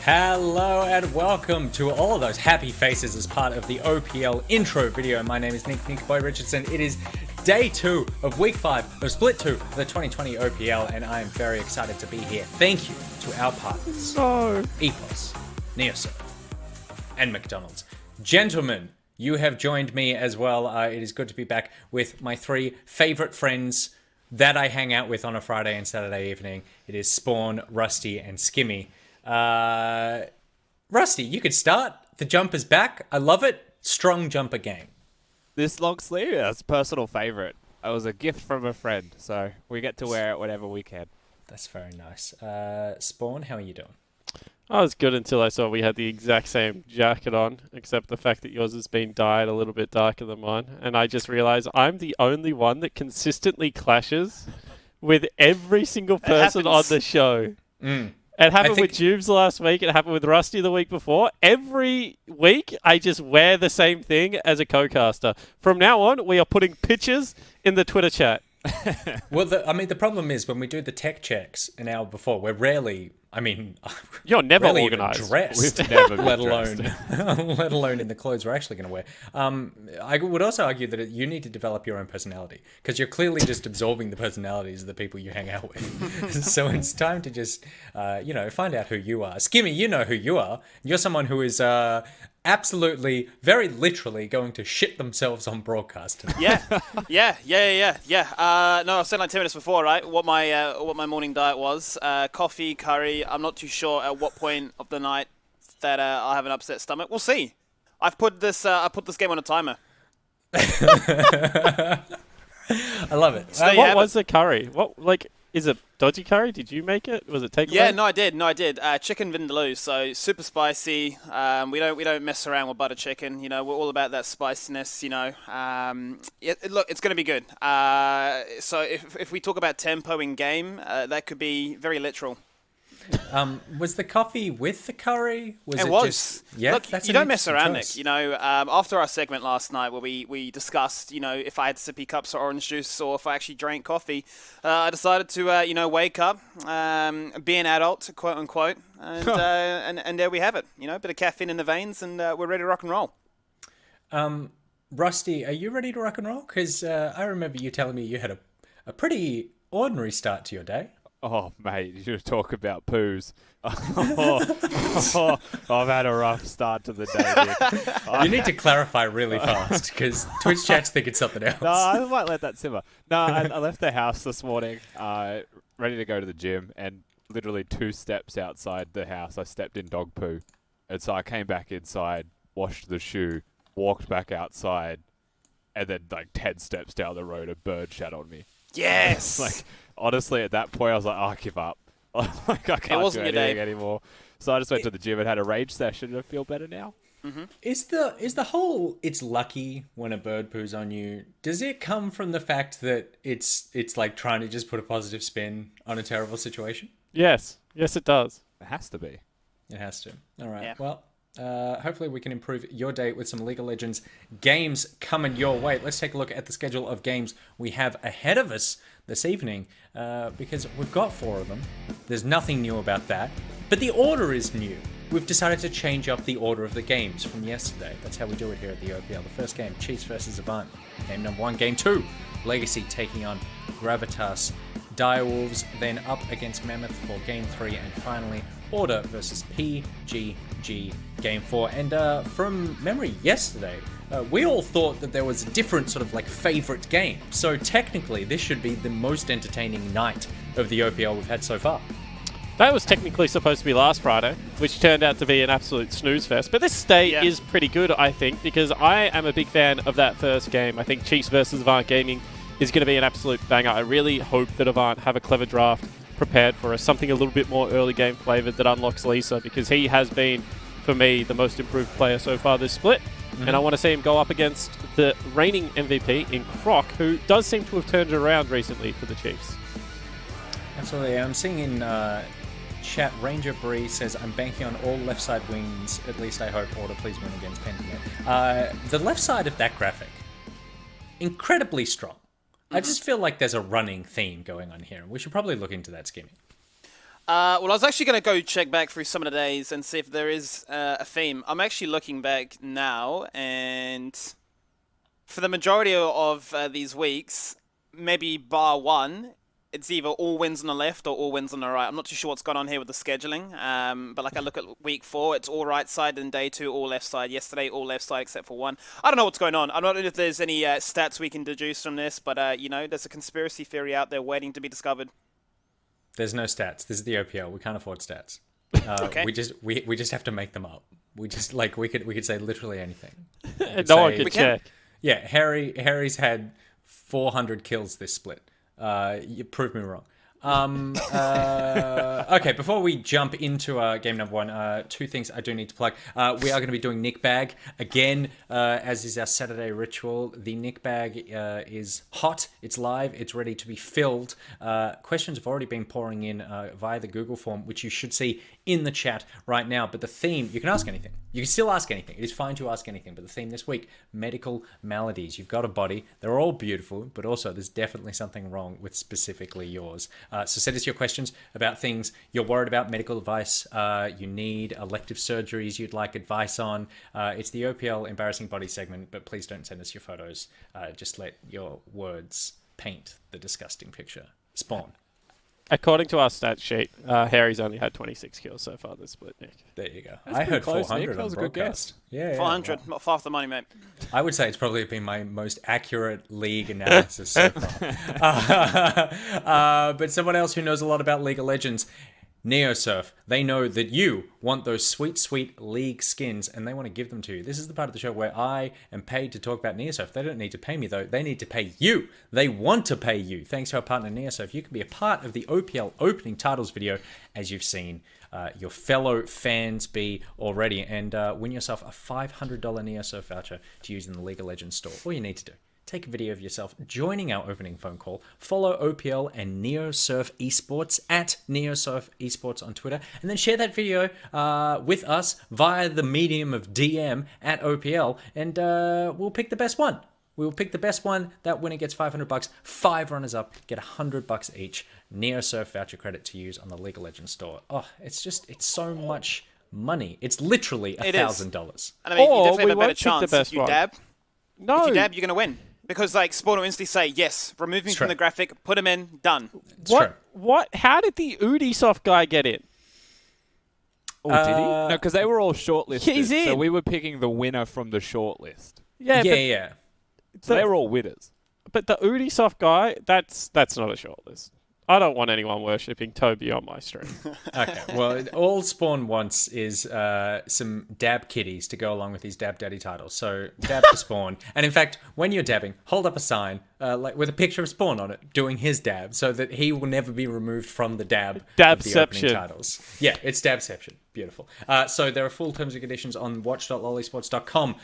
Hello and welcome to all of those happy faces as part of the OPL intro video. My name is Nick Boy Richardson. It is day 2 of week 5 of split 2 of the 2020 OPL, and I am very excited to be here. Thank you to our partners, Epos, Neosurf, and McDonald's. Gentlemen, you have joined me as well. It is good to be back with my 3 favorite friends that I hang out with on a Friday and Saturday evening. It is Spawn, Rusty, and Skimmy. Rusty, you could start. The jumper's back. I love it. Strong jumper game. This long sleeve, that's a personal favourite. It was a gift from a friend, so we get to wear it whenever we can. That's very nice. Spawn, how are you doing? I was good until I saw we had the exact same jacket on, except the fact that yours has been dyed a little bit darker than mine. And I just realised I'm the only one that consistently clashes with every single person on the show. It happened with Jubes last week. It happened with Rusty the week before. Every week, I just wear the same thing as a co-caster. From now on, we are putting pictures in the Twitter chat. Well, the problem is when we do the tech checks an hour before, we're rarely, you're never rarely organised. even dressed, We've never been let alone in the clothes we're actually going to wear. I would also argue that you need to develop your own personality, because you're clearly just absorbing the personalities of the people you hang out with. So it's time to just, find out who you are. Skimmy, you know who you are. You're someone who is absolutely, very literally going to shit themselves on broadcast tonight. No, I said like 10 minutes before, right? What my morning diet was: coffee, curry. I'm not too sure at what point of the night that I'll have an upset stomach. We'll see. I've put this game on a timer. I love it. So what was the curry? Is it dodgy curry? Did you make it? Was it takeaway? Yeah, no, I did. Chicken vindaloo, so super spicy. We don't mess around with butter chicken. We're all about that spiciness. Look, it's going to be good. So if we talk about tempo in game, that could be very literal. Was the coffee with the curry? It was. Just, yeah, look, you don't mess around, Nick. After our segment last night where we discussed, if I had sippy cups of orange juice or if I actually drank coffee, I decided to, wake up, be an adult, quote unquote, and there we have it. Bit of caffeine in the veins, and we're ready to rock and roll. Rusty, are you ready to rock and roll? Because I remember you telling me you had a pretty ordinary start to your day. Oh, mate, you talk about poos. I've had a rough start to the day, Nick. You need to clarify really fast, because Twitch chats think it's something else. No, I might let that simmer. No, I left the house this morning, ready to go to the gym, and literally 2 steps outside the house, I stepped in dog poo. And so I came back inside, washed the shoe, walked back outside, and then 10 steps down the road, a bird shat on me. Yes! Honestly, at that point, I was like, I give up. I can't do anything anymore. So I just went to the gym and had a rage session, and I feel better now. Mm-hmm. Is the whole "it's lucky when a bird poos on you"? Does it come from the fact that it's like trying to just put a positive spin on a terrible situation? Yes, it does. It has to be. It has to. All right. Yeah. Well, hopefully we can improve your day with some League of Legends games coming your way. Let's take a look at the schedule of games we have ahead of us this evening, because we've got 4 of them. There's nothing new about that, but the order is new. We've decided to change up the order of the games from yesterday. That's how we do it here at the OPL. The first game, Chiefs versus Avant. Game number 1. Game 2, Legacy taking on Gravitas. Direwolves then up against Mammoth for Game 3, and finally Order versus PGG Game 4. And from memory yesterday, we all thought that there was a different sort of favorite game. So technically, this should be the most entertaining night of the OPL we've had so far. That was technically supposed to be last Friday, which turned out to be an absolute snooze fest. But this day is pretty good, I think, because I am a big fan of that first game. I think Chiefs versus Avant Gaming is going to be an absolute banger. I really hope that Avant have a clever draft, prepared for us. Something a little bit more early game flavored that unlocks Lisa, because he has been, for me, the most improved player so far this split. And I want to see him go up against the reigning MVP in Croc, who does seem to have turned around recently for the Chiefs. Absolutely. I'm seeing in chat, Ranger Bree says, I'm banking on all left side wins, at least I hope, Order please win against Pentagon. The left side of that graphic, incredibly strong. I just feel like there's a running theme going on here. We should probably look into that skimming. Well, I was actually going to go check back through some of the days and see if there is a theme. I'm actually looking back now, and for the majority of these weeks, maybe bar one, it's either all wins on the left or all wins on the right. I'm not too sure what's gone on here with the scheduling, but like I look at week 4, it's all right side, and day 2, all left side. Yesterday, all left side except for 1. I don't know what's going on. I'm not sure if there's any stats we can deduce from this, but, you know, there's a conspiracy theory out there waiting to be discovered. There's no stats. This is the OPL. We can't afford stats. Okay. We just have to make them up. We just we could say literally anything. No one can check. Yeah, Harry's had 400 kills this split. You proved me wrong. Okay, before we jump into game number 1, 2 things I do need to plug. We are going to be doing Nick Bag again, as is our Saturday ritual. The Nick Bag is hot, it's live, it's ready to be filled. Questions have already been pouring in via the Google form, which you should see in the chat right now. But the theme, you can ask anything. You can still ask anything. It is fine to ask anything. But the theme this week, medical maladies. You've got a body. They're all beautiful, but also there's definitely something wrong with specifically yours. So send us your questions about things you're worried about, medical advice you need, elective surgeries you'd like advice on. It's the OPL Embarrassing Body segment, but please don't send us your photos. Just let your words paint the disgusting picture. Spawn. According to our stat sheet, Harry's only had 26 kills so far this split, Nick. There you go. That's I heard close, 400 Nick. That on was a good broadcast. Yeah, 400, well, not half the money, mate. I would say it's probably been my most accurate league analysis so far. But someone else who knows a lot about League of Legends, NeoSurf, they know that you want those sweet, sweet League skins, and they want to give them to you. This is the part of the show where I am paid to talk about NeoSurf. They don't need to pay me, though. They need to pay you. They want to pay you. Thanks to our partner, NeoSurf, you can be a part of the OPL opening titles video, as you've seen your fellow fans be already, and win yourself a $500 NeoSurf voucher to use in the League of Legends store. All you need to do, take a video of yourself joining our opening phone call, follow OPL and NeoSurf Esports at NeoSurf Esports on Twitter, and then share that video with us via the medium of DM at OPL, and we'll pick the best one. We will pick the best one. That winner gets $500. 5 runners up get $100 each. NeoSurf voucher credit to use on the League of Legends store. Oh, it's so much money. It's literally $1,000. And I mean, you definitely we have a better won't pick the chance best if you one. dab. No. If you dab, you're going to win. Because, like, Spawn will instantly say, yes, remove me It's from true. the graphic, put him in, done. It's What? true. What? How did the Ubisoft guy get in? Oh, did he? No, because they were all shortlisted. He's in. So we were picking the winner from the shortlist. Yeah. So they were all winners. But the Ubisoft guy, that's not a shortlist. I don't want anyone worshipping Toby on my stream. Okay, well, all Spawn wants is some dab kitties to go along with his dab daddy titles. So dab to Spawn. And in fact, when you're dabbing, hold up a sign like with a picture of Spawn on it doing his dab so that he will never be removed from the dab of the opening Dabception. titles. Yeah, it's Dabception. Beautiful. So there are full terms and conditions on watch.lollysports.com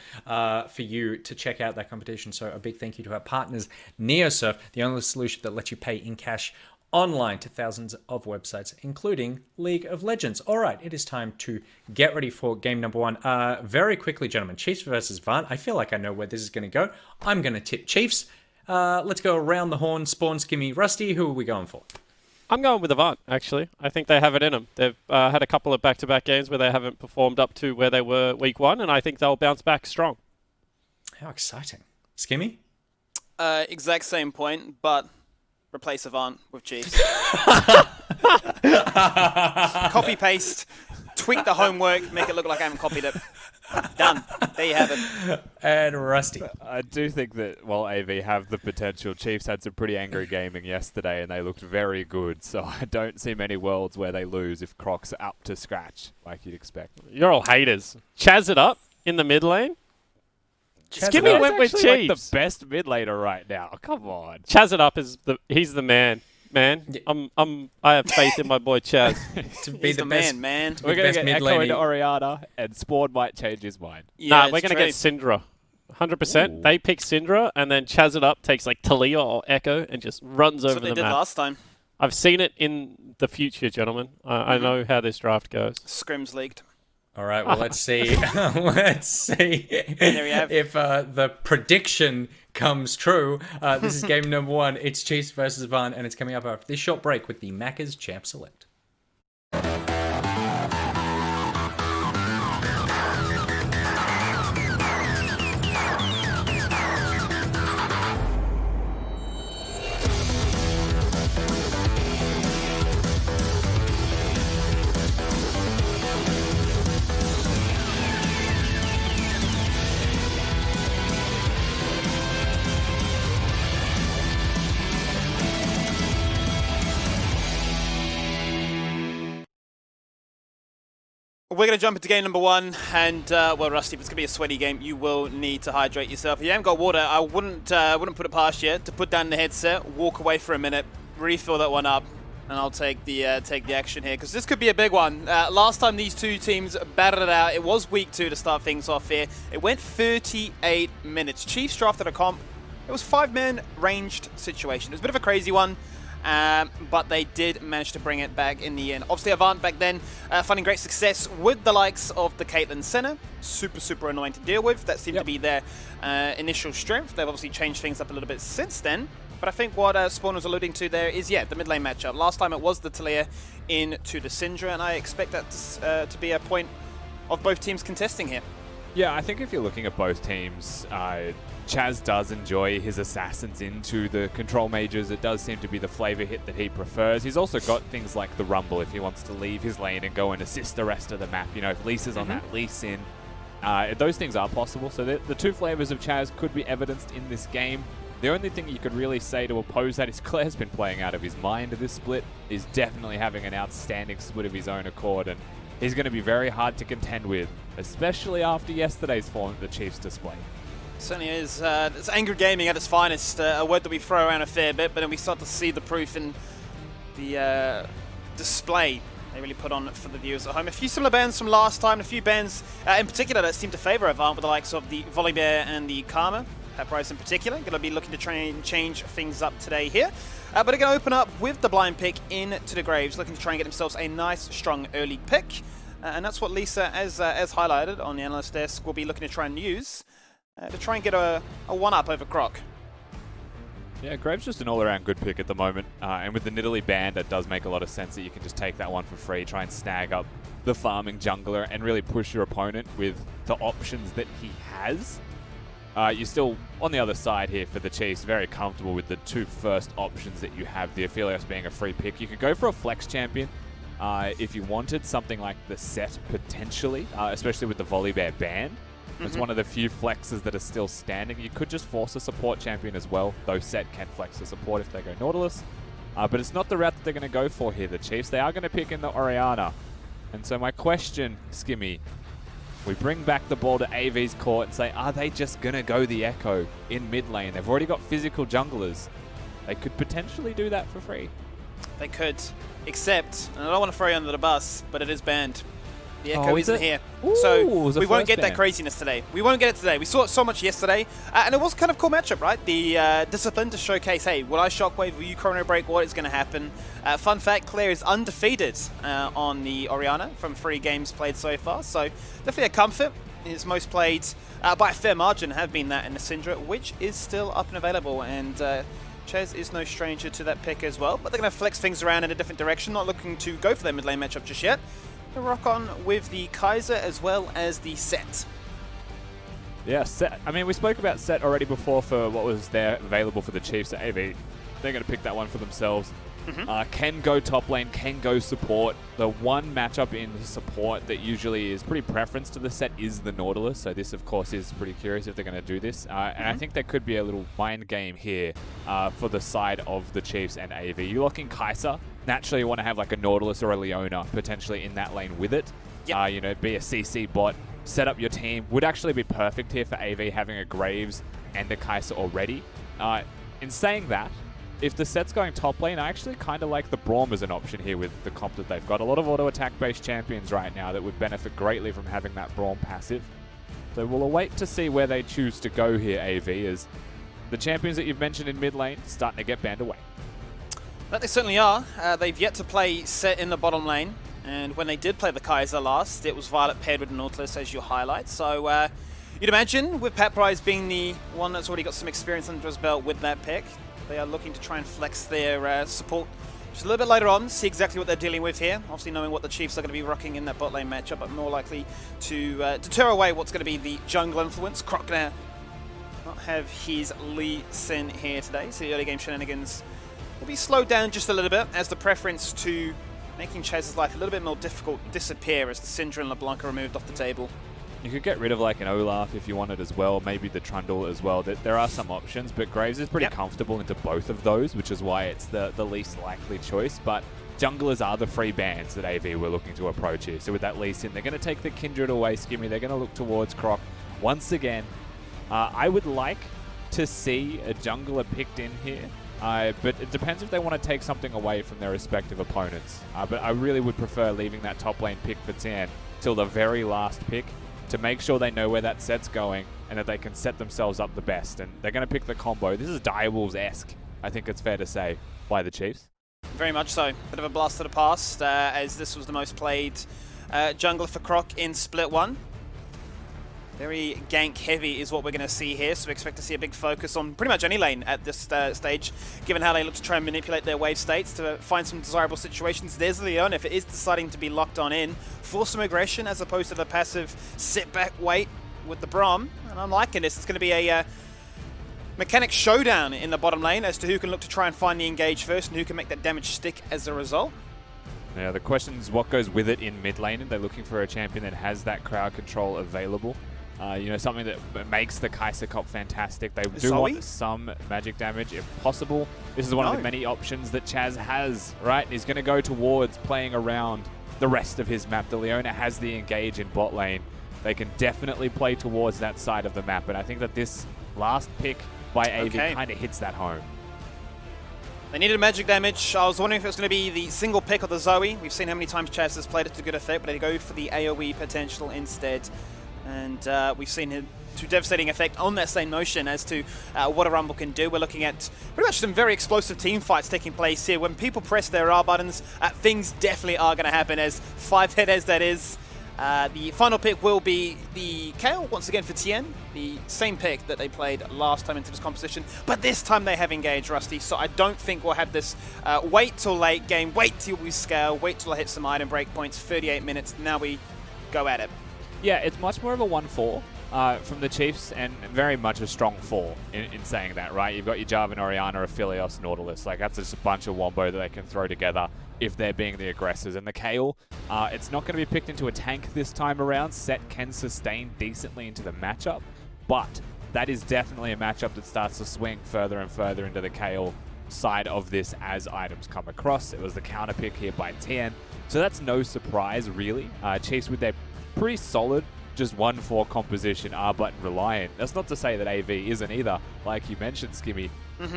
for you to check out that competition. So a big thank you to our partners, NeoSurf, the only solution that lets you pay in cash online to thousands of websites, including League of Legends. All right, it is time to get ready for game number 1. Very quickly, gentlemen, Chiefs versus Avant. I feel like I know where this is going to go. I'm going to tip Chiefs. Let's go around the horn. Spawn, Skimmy, Rusty. Who are we going for? I'm going with Avant, actually. I think they have it in them. They've had a couple of back-to-back games where they haven't performed up to where they were week 1, and I think they'll bounce back strong. How exciting. Skimmy? Exact same point, but replace Avant with Chiefs. Copy paste, tweak the homework, make it look like I haven't copied it. Done. There you have it. And Rusty. I do think that, while AV have the potential, Chiefs had some pretty angry gaming yesterday and they looked very good. So I don't see many worlds where they lose if Croc's up to scratch, like you'd expect. You're all haters. Chaz it up in the mid lane. Skimmy That's went with actually, like, Chiefs. the best mid laner right now. Come on. Chaz it up he's the man. man. Yeah. I have faith in my boy Chaz. To be He's the the best. man. We're going best to get mid Echo lane into he- Oriana, and Spawn might change his mind. Nah, it's we're going to true. get Syndra. 100%. Ooh. They pick Syndra, and then Chaz it up, takes like Talia or Echo, and just runs That's over what they the did map. last time. I've seen it in the future, gentlemen. I know how this draft goes. Scrims leaked. All right, well, let's see. Let's see There we have. if the prediction comes true. This is game number 1. It's Chiefs versus Avant, and it's coming up after this short break with the Macca's Champ Select. We're going to jump into game number 1, and well, Rusty, if it's going to be a sweaty game, you will need to hydrate yourself. If you haven't got water, I wouldn't put it past you to put down the headset, walk away for a minute, refill that one up, and I'll take the action here, because this could be a big one. Last time these two teams battled it out, it was week 2 to start things off here. It went 38 minutes. Chiefs drafted a comp. It was 5-man ranged situation. It was a bit of a crazy one. But they did manage to bring it back in the end. Obviously, Avant back then finding great success with the likes of the Caitlyn Senna. Super annoying to deal with. That seemed to be their initial strength. They've obviously changed things up a little bit since then. But I think what Spawn was alluding to there is, the mid lane matchup. Last time it was the Talia into the Syndra, and I expect that to be a point of both teams contesting here. Yeah, I think if you're looking at both teams, Chaz does enjoy his assassins into the control mages. It does seem to be the flavor hit that he prefers. He's also got things like the Rumble if he wants to leave his lane and go and assist the rest of the map. You know, if Lisa's on that, Lise in. Those things are possible. So the two flavors of Chaz could be evidenced in this game. The only thing you could really say to oppose that is Claire's been playing out of his mind this split. He's definitely having an outstanding split of his own accord, and he's going to be very hard to contend with, especially after yesterday's form that the Chiefs displayed. Certainly is. It's angry gaming at its finest, a word that we throw around a fair bit, but then we start to see the proof in the display they really put on for the viewers at home. A few similar bands from last time, a few bands in particular that seem to favour Avant with the likes of the Volibear and the Karma. Price in particular, going to be looking to try and change things up today here. But they're going to open up with the blind pick into the Graves, looking to try and get themselves a nice, strong early pick. And that's what Lisa, as highlighted on the analyst desk, will be looking to try and use to try and get a one-up over Croc. Yeah, Graves just an all-around good pick at the moment. And with the Nidalee ban, that does make a lot of sense that you can just take that one for free, try and snag up the farming jungler, and really push your opponent with the options that he has. You're still, on the other side here for the Chiefs, very comfortable with the two first options that you have, the Aphelios being a free pick. You could go for a flex champion if you wanted something like the Set potentially, especially with the Volibear ban. It's one of the few flexes that are still standing. You could just force a support champion as well, though Set can flex a support if they go Nautilus. But it's not the route that they're going to go for here, the Chiefs. They are going to pick in the Oriana. And so my question, Skimmy, we bring back the ball to AV's court and say, are they just going to go the Echo in mid lane? They've already got physical junglers. They could potentially do that for free. They could, except, and I don't want to throw you under the bus, but it is banned. The Echo is isn't it? here. Ooh, So it was the we won't first get that ban. craziness today. We won't get it today. We saw it so much yesterday. And it was kind of a cool matchup, right? The discipline to showcase, hey, will I shockwave? Will you chrono break? What is going to happen? Fun fact, Claire is undefeated on the Oriana from 3 games played so far. So definitely a comfort. His most played by a fair margin have been that in the Syndra, which is still up and available. And Ches is no stranger to that pick as well. But they're going to flex things around in a different direction. Not looking to go for their mid lane matchup just yet. To rock on with the Kaiser as well as the Set. Yeah, Set. I mean, we spoke about Set already before for what was there available for the Chiefs at AV. They're going to pick that one for themselves. Can go top lane, can go support. The one matchup in support that usually is pretty preference to the Set is the Nautilus. So this, of course, is pretty curious if they're going to do this. And I think there could be a little mind game here for the side of the Chiefs and AV. You lock in Kaiser. Naturally, you want to have like a Nautilus or a Leona potentially in that lane with it. Yep. You know, be a CC bot. Set up your team. Would actually be perfect here for AV having a Graves and a Kaiser already. In saying that, if the set's going top lane, I actually kind of like the Braum as an option here with the comp that they've got. A lot of auto-attack-based champions right now that would benefit greatly from having that Braum passive. So we'll await to see where they choose to go here, AV, as the champions that you've mentioned in mid lane starting to get banned away. But they certainly are. They've yet to play Set in the bottom lane, and when they did play the Kaiser last, it was Violet paired with Nautilus as you highlight. So you'd imagine, with Pat Prize being the one that's already got some experience under his belt with that pick, they are looking to try and flex their support just a little bit later on, see exactly what they're dealing with here. Obviously knowing what the Chiefs are going to be rocking in that bot lane matchup, but more likely to deter away what's going to be the jungle influence. Croc gonna not have his Lee Sin here today, so the early game shenanigans will be slowed down just a little bit as the preference to making Chaz's life a little bit more difficult disappear as the Syndra and LeBlanc are removed off the table. You could get rid of like an Olaf if you wanted as well, maybe the Trundle as well. There are some options, but Graves is pretty comfortable into both of those, which is why it's the least likely choice. But junglers are the free bans that AV were looking to approach here. So with that Lee Sin, they're going to take the Kindred away, Skimmy. They're going to look towards Croc once again. I would like to see a jungler picked in here, but it depends if they want to take something away from their respective opponents. But I really would prefer leaving that top lane pick for Tian till the very last pick, to make sure they know where that set's going and that they can set themselves up the best. And they're going to pick the combo. This is Direwolves-esque, I think it's fair to say, by the Chiefs. Very much so. Bit of a blast to the past, as this was the most played jungler for Croc in Split 1. Very gank heavy is what we're going to see here, so we expect to see a big focus on pretty much any lane at this stage, given how they look to try and manipulate their wave states to find some desirable situations. There's Leon, if it is deciding to be locked on in, force some aggression as opposed to the passive sit back wait with the Braum. And I'm liking this. It's going to be a mechanic showdown in the bottom lane as to who can look to try and find the engage first and who can make that damage stick as a result. Now the question is what goes with it in mid lane, and they're looking for a champion that has that crowd control available. You know, something that makes the Kaiser comp fantastic. They do want some magic damage if possible. This is one of the many options that Chaz has, right? He's going to go towards playing around the rest of his map. The Leona has the engage in bot lane. They can definitely play towards that side of the map, and I think that this last pick by AV kind of hits that home. They needed magic damage. I was wondering if it was going to be the single pick of the Zoe. We've seen how many times Chaz has played it to good effect, but they go for the AoE potential instead. And we've seen him to devastating effect on that same motion as to what a Rumble can do. We're looking at pretty much some very explosive team fights taking place here. When people press their R buttons, things definitely are going to happen, as 5-head as that is. The final pick will be the Kayle, once again for Tien, the same pick that they played last time into this composition, but this time they have engaged Rusty, so I don't think we'll have this wait till late game, wait till we scale, wait till I hit some item breakpoints, 38 minutes, now we go at it. Yeah, it's much more of a 1-4 from the Chiefs, and very much a strong 4 in saying that, right? You've got your Jarvan, Orianna, Aphelios, Nautilus. Like, that's just a bunch of wombo that they can throw together if they're being the aggressors. And the Kayle, it's not going to be picked into a tank this time around. Set can sustain decently into the matchup, but that is definitely a matchup that starts to swing further and further into the Kayle side of this as items come across. It was the counter pick here by Tien, so that's no surprise, really. Chiefs with their pretty solid, just 1-4 composition, R button reliant. That's not to say that AV isn't either. Like you mentioned, Skimmy,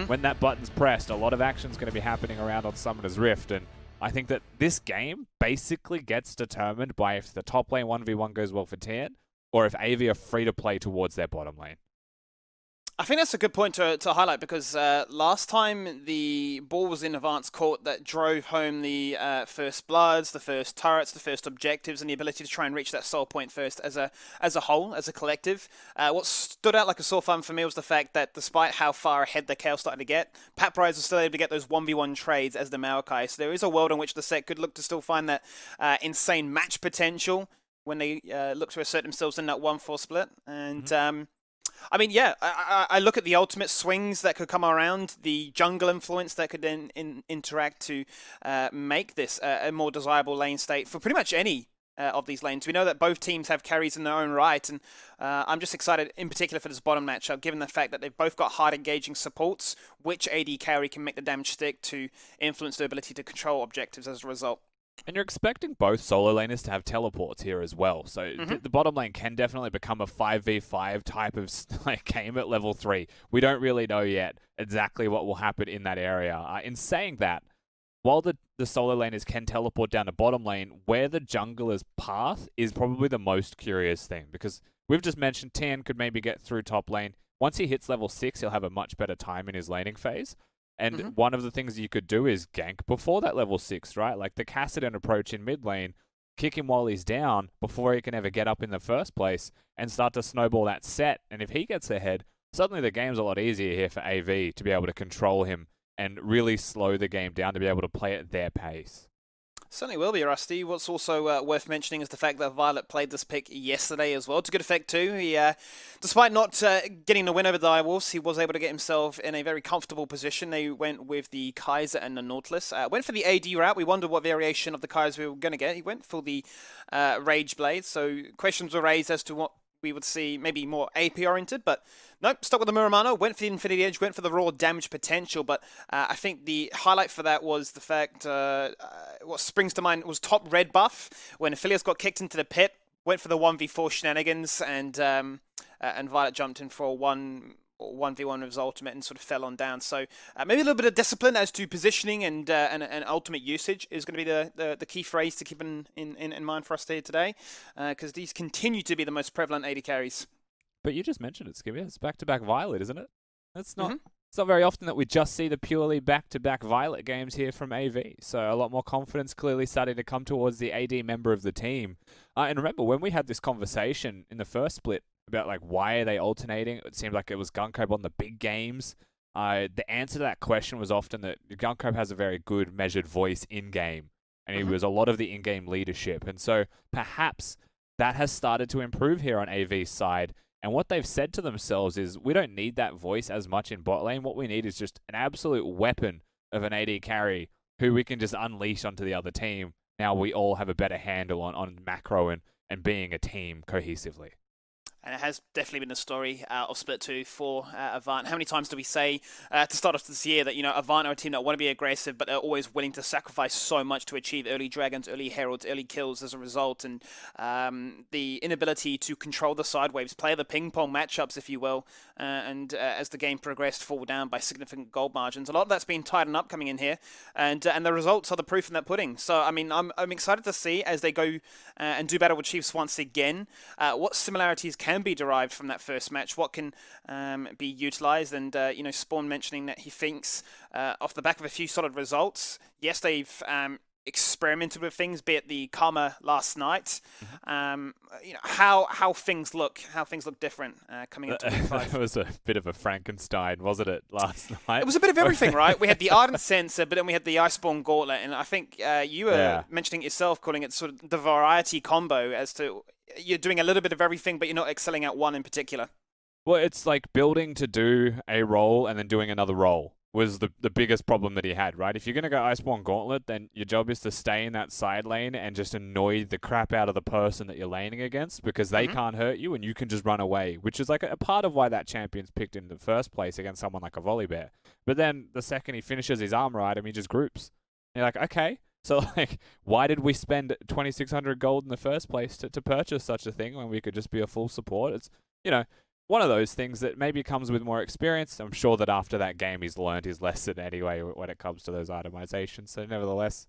when that button's pressed, a lot of action's going to be happening around on Summoner's Rift, and I think that this game basically gets determined by if the top lane 1v1 goes well for Tian, or if AV are free to play towards their bottom lane. I think that's a good point to highlight, because last time the ball was in Avant's court that drove home the first bloods, the first turrets, the first objectives, and the ability to try and reach that soul point first as a whole, as a collective. What stood out like a sore thumb for me was the fact that despite how far ahead the Kayle started to get, Pat Prize was still able to get those 1v1 trades as the Maokai. So there is a world in which the set could look to still find that insane match potential when they look to assert themselves in that 1-4 split. And I mean, yeah, I look at the ultimate swings that could come around, the jungle influence that could then interact to make this a more desirable lane state for pretty much any of these lanes. We know that both teams have carries in their own right, and I'm just excited in particular for this bottom matchup, given the fact that they've both got hard engaging supports, which AD carry can make the damage stick to influence their ability to control objectives as a result. And you're expecting both solo laners to have teleports here as well. So the bottom lane can definitely become a 5v5 type of like game at level 3. We don't really know yet exactly what will happen in that area. In saying that, while the solo laners can teleport down to bottom lane, where the jungler's path is probably the most curious thing. Because we've just mentioned Tien could maybe get through top lane. Once he hits level 6, he'll have a much better time in his laning phase. And one of the things you could do is gank before that level 6, right? Like the Kassadin approach in mid lane, kick him while he's down before he can ever get up in the first place and start to snowball that set. And if he gets ahead, suddenly the game's a lot easier here for AV to be able to control him and really slow the game down to be able to play at their pace. Certainly will be, Rusty. What's also worth mentioning is the fact that Violet played this pick yesterday as well, to good effect too. He, despite not getting the win over the Direwolves, he was able to get himself in a very comfortable position. They went with the Kaiser and the Nautilus. Went for the AD route. We wondered what variation of the Kaiser we were going to get. He went for the Rage Blade, so questions were raised as to what we would see maybe more AP oriented, but nope, stuck with the Muramano, went for the Infinity Edge, went for the raw damage potential, but I think the highlight for that was the fact, what springs to mind was top red buff, when Aphelios got kicked into the pit, went for the 1v4 shenanigans, and Violet jumped in for a 1v1 with his ultimate and sort of fell on down. So maybe a little bit of discipline as to positioning and ultimate usage is going to be the key phrase to keep in mind for us today, because these continue to be the most prevalent AD carries. But you just mentioned it, Skivvy. It's back-to-back Violet, isn't it? That's not. It's not very often that we just see the purely back-to-back Violet games here from AV. So a lot more confidence clearly starting to come towards the AD member of the team. And remember, when we had this conversation in the first split about like why are they alternating, it seemed like it was Gunkobe on the big games. The answer to that question was often that Gunkobe has a very good measured voice in-game. And he was a lot of the in-game leadership. And so perhaps that has started to improve here on AV's side. And what they've said to themselves is, we don't need that voice as much in bot lane. What we need is just an absolute weapon of an AD carry who we can just unleash onto the other team. Now we all have a better handle on macro and being a team cohesively. And it has definitely been the story of Split 2 for Avant. How many times do we say to start off this year that, you know, Avant are a team that want to be aggressive, but they're always willing to sacrifice so much to achieve early dragons, early heralds, early kills as a result. And the inability to control the side waves, play the ping pong matchups, if you will, and as the game progressed, fall down by significant gold margins. A lot of that's been tightened up coming in here, and the results are the proof in that pudding. So, I mean, I'm excited to see as they go and do battle with Chiefs once again, what similarities can be derived from that first match, what can be utilized. And you know, Spawn mentioning that he thinks off the back of a few solid results, yes, they've experimented with things, be it the Karma last night, you know, how things look different coming into week 5. It was a bit of a Frankenstein, wasn't it, last night? It was a bit of everything, right? We had the Ardent Sensor, but then we had the Iceborne Gauntlet, and I think you were mentioning it yourself, calling it sort of the variety combo, as to you're doing a little bit of everything, but you're not excelling at one in particular. Well, it's like building to do a role and then doing another role was the biggest problem that he had, right? If you're going to go Iceborne Gauntlet, then your job is to stay in that side lane and just annoy the crap out of the person that you're laning against, because they can't hurt you and you can just run away, which is like a part of why that champion's picked in the first place against someone like a Volibear. But then the second he finishes his armor item, he just groups. And you're like, okay, so like, why did we spend 2,600 gold in the first place to purchase such a thing when we could just be a full support? It's, you know, one of those things that maybe comes with more experience. I'm sure that after that game he's learned his lesson anyway when it comes to those itemizations. So nevertheless,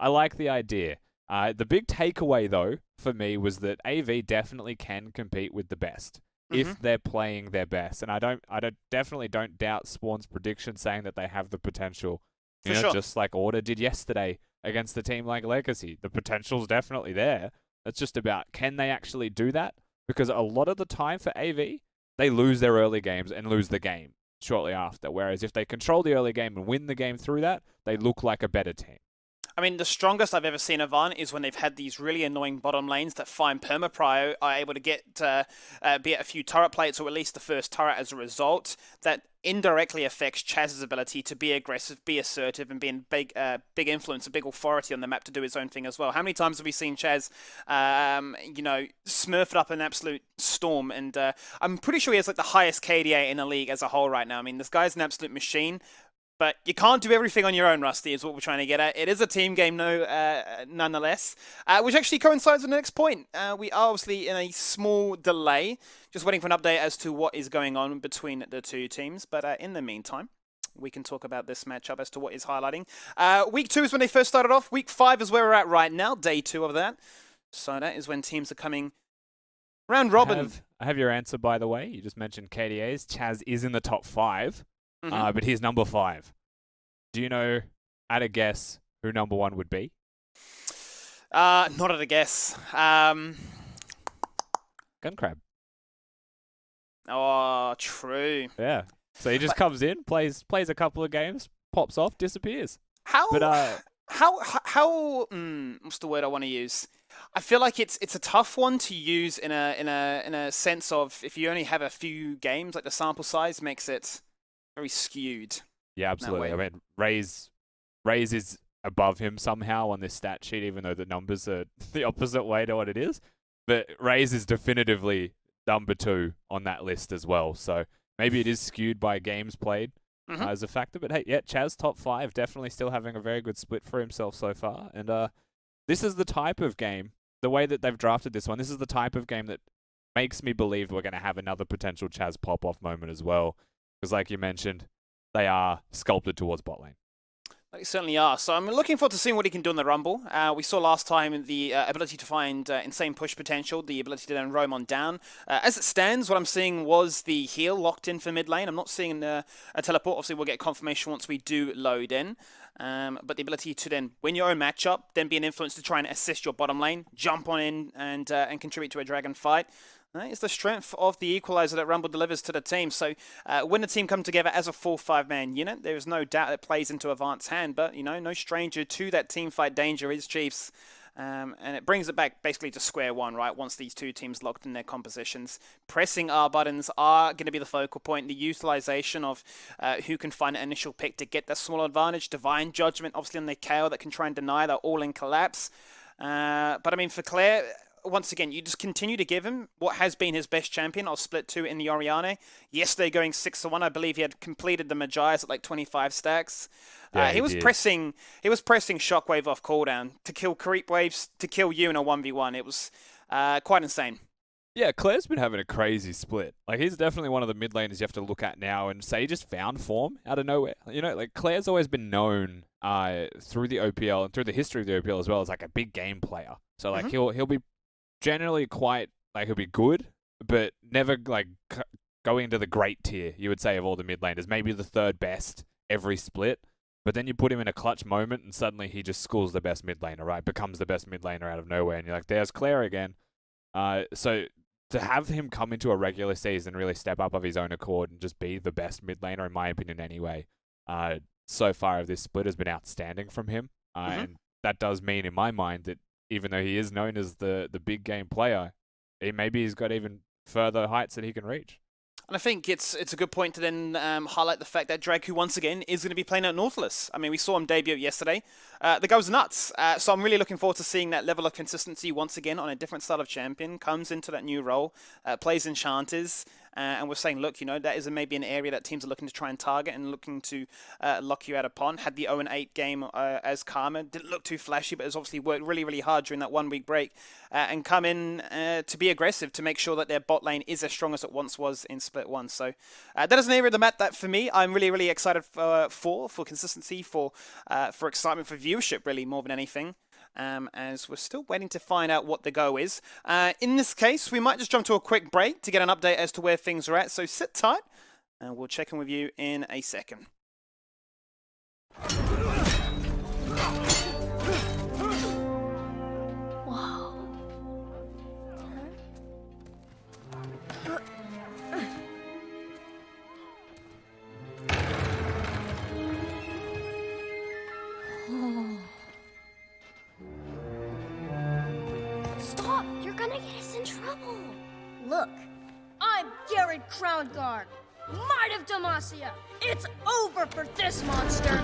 I like the idea. The big takeaway though for me was that AV definitely can compete with the best if they're playing their best. And I definitely don't doubt Spawn's prediction saying that they have the potential. You know, just like Order did yesterday against a team like Legacy. The potential's definitely there. It's just about, can they actually do that? Because a lot of the time for AV, they lose their early games and lose the game shortly after. Whereas if they control the early game and win the game through that, they look like a better team. I mean, the strongest I've ever seen Avant is when they've had these really annoying bottom lanes that find perma-prio are able to get, be it a few turret plates or at least the first turret as a result, that indirectly affects Chaz's ability to be aggressive, be assertive, and be a big influence, a big authority on the map to do his own thing as well. How many times have we seen Chaz, you know, smurf it up an absolute storm? And I'm pretty sure he has like the highest KDA in the league as a whole right now. I mean, this guy's an absolute machine. But you can't do everything on your own, Rusty, is what we're trying to get at. It is a team game, nonetheless, which actually coincides with the next point. We are obviously in a small delay, just waiting for an update as to what is going on between the two teams. But in the meantime, we can talk about this matchup as to what is highlighting. Week 2 is when they first started off. Week 5 is where we're at right now, day 2 of that. So that is when teams are coming round robin. I have your answer, by the way. You just mentioned KDAs. Chaz is in the top 5, but he's number 5. Do you know, at a guess, who number 1 would be? Not at a guess. Gun Crab. Oh, true. Yeah. So he just comes in, plays a couple of games, pops off, disappears. How? But what's the word I want to use? I feel like it's a tough one to use in a sense of if you only have a few games, like the sample size makes it very skewed. Yeah, absolutely. I mean, Raze is above him somehow on this stat sheet, even though the numbers are the opposite way to what it is. But Raze is definitively number 2 on that list as well. So maybe it is skewed by games played as a factor. But hey, yeah, Chaz, top 5, definitely still having a very good split for himself so far. And this is the type of game, the way that they've drafted this one, this is the type of game that makes me believe we're going to have another potential Chaz pop-off moment as well. Because like you mentioned, they are sculpted towards bot lane. They certainly are. So I'm looking forward to seeing what he can do in the Rumble. We saw last time the ability to find insane push potential, the ability to then roam on down. As it stands, what I'm seeing was the heal locked in for mid lane. I'm not seeing a teleport. Obviously, we'll get confirmation once we do load in. But the ability to then win your own matchup, then be an influence to try and assist your bottom lane, jump on in and contribute to a dragon fight. That is the strength of the equalizer that Rumble delivers to the team. So when the team come together as a full 5-man unit, there is no doubt it plays into Avant's hand. But, you know, no stranger to that team fight danger is Chiefs. And it brings it back basically to square one, right? Once these two teams locked in their compositions. Pressing R buttons are going to be the focal point. The utilization of who can find an initial pick to get that small advantage. Divine Judgment, obviously on their KO that can try and deny that all-in collapse. But I mean, for Claire, once again, you just continue to give him what has been his best champion. I'll split 2 in the Oriane. Yesterday going 6-1. I believe he had completed the Magi's at like 25 stacks. Yeah, he was pressing Shockwave off cooldown to kill creep waves, to kill you in a 1v1. It was quite insane. Yeah, Claire's been having a crazy split. Like, he's definitely one of the mid laners you have to look at now and say he just found form out of nowhere. You know, like, Claire's always been known through the OPL and through the history of the OPL as well as like a big game player. So like he'll be generally quite, like, he'll be good, but never like going into the great tier, you would say, of all the mid laners. Maybe the 3rd best every split. But then you put him in a clutch moment and suddenly he just schools the best mid laner, right? Becomes the best mid laner out of nowhere. And you're like, there's Claire again. So to have him come into a regular season, really step up of his own accord and just be the best mid laner, in my opinion anyway, so far of this split has been outstanding from him. And that does mean, in my mind, that even though he is known as the big game player, he's got even further heights that he can reach. And I think it's a good point to then highlight the fact that Drake, who once again is going to be playing at Nautilus. I mean, we saw him debut yesterday. The guy was nuts. So I'm really looking forward to seeing that level of consistency once again on a different style of champion. Comes into that new role, plays Enchanters. And we're saying, look, you know, that is maybe an area that teams are looking to try and target and looking to lock you out upon. Had the 0-8 game as Karma. Didn't look too flashy, but has obviously worked really, really hard during that 1-week break. And come in to be aggressive to make sure that their bot lane is as strong as it once was in Split 1. So that is an area of the map that, for me, I'm really, really excited for consistency, for excitement, for viewership, really, more than anything. As we're still waiting to find out what the go is. In this case, we might just jump to a quick break to get an update as to where things are at. So sit tight, and we'll check in with you in a second. Wow. Stop! You're gonna get us in trouble. Look, I'm Garrett Crownguard, Might of Demacia. It's over for this monster.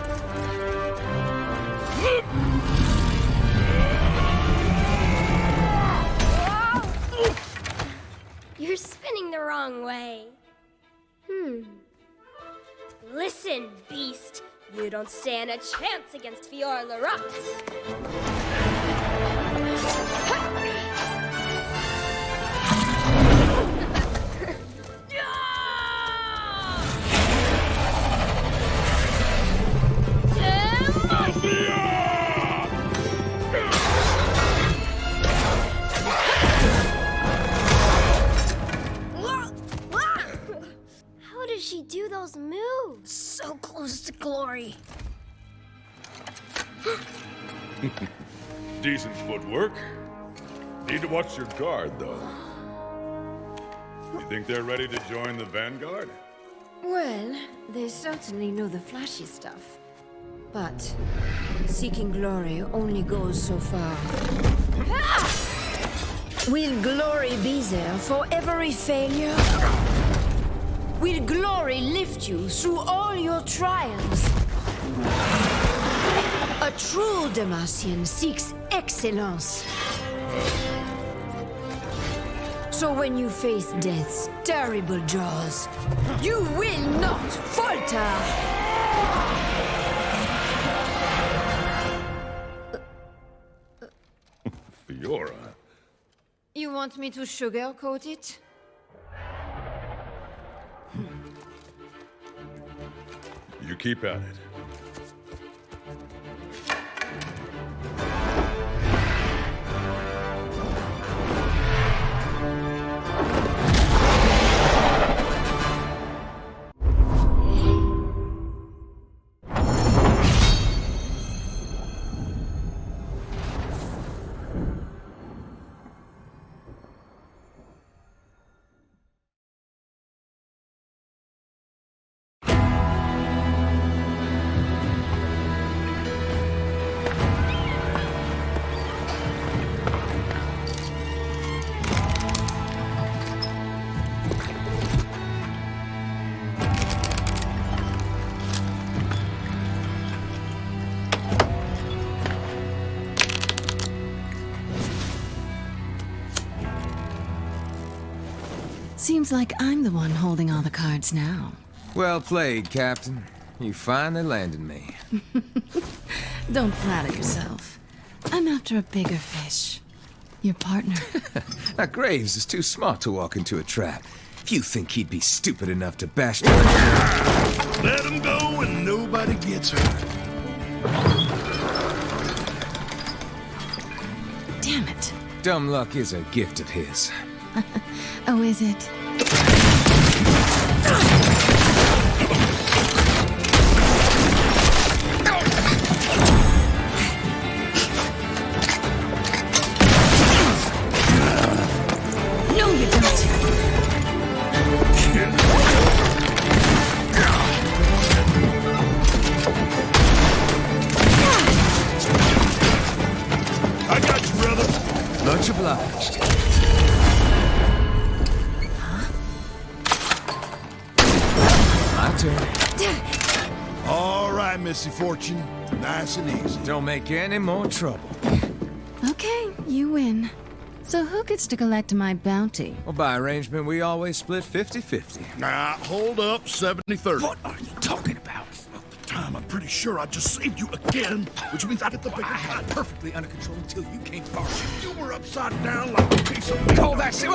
You're spinning the wrong way. Listen, beast. You don't stand a chance against Fiora Larox. How does she do those moves? So close to glory. Decent footwork. Need to watch your guard, though. You think they're ready to join the Vanguard? Well, they certainly know the flashy stuff. But seeking glory only goes so far. Will glory be there for every failure? Will glory lift you through all your trials? A true Demacian seeks excellence. So when you face death's terrible jaws, you will not falter! Fiora. You want me to sugarcoat it? You keep at it. Seems like I'm the one holding all the cards now. Well played, Captain. You finally landed me. Don't flatter yourself. I'm after a bigger fish. Your partner. Now, Graves is too smart to walk into a trap. If you think he'd be stupid enough to bash me... Let him go and nobody gets hurt. Damn it. Dumb luck is a gift of his. Oh, is it? No, you don't. I got you, brother. Much obliged. My turn. All right, Missy Fortune. Nice and easy. Don't make any more trouble. Okay, you win. So who gets to collect my bounty? Well, by arrangement, we always split 50-50. Now, hold up, 70-30. What are you talking about? Time, I'm pretty sure I just saved you again, which means I get the bigger I had cut. it perfectly under control until you came forward. You were upside down like a piece of meat. Call that shit.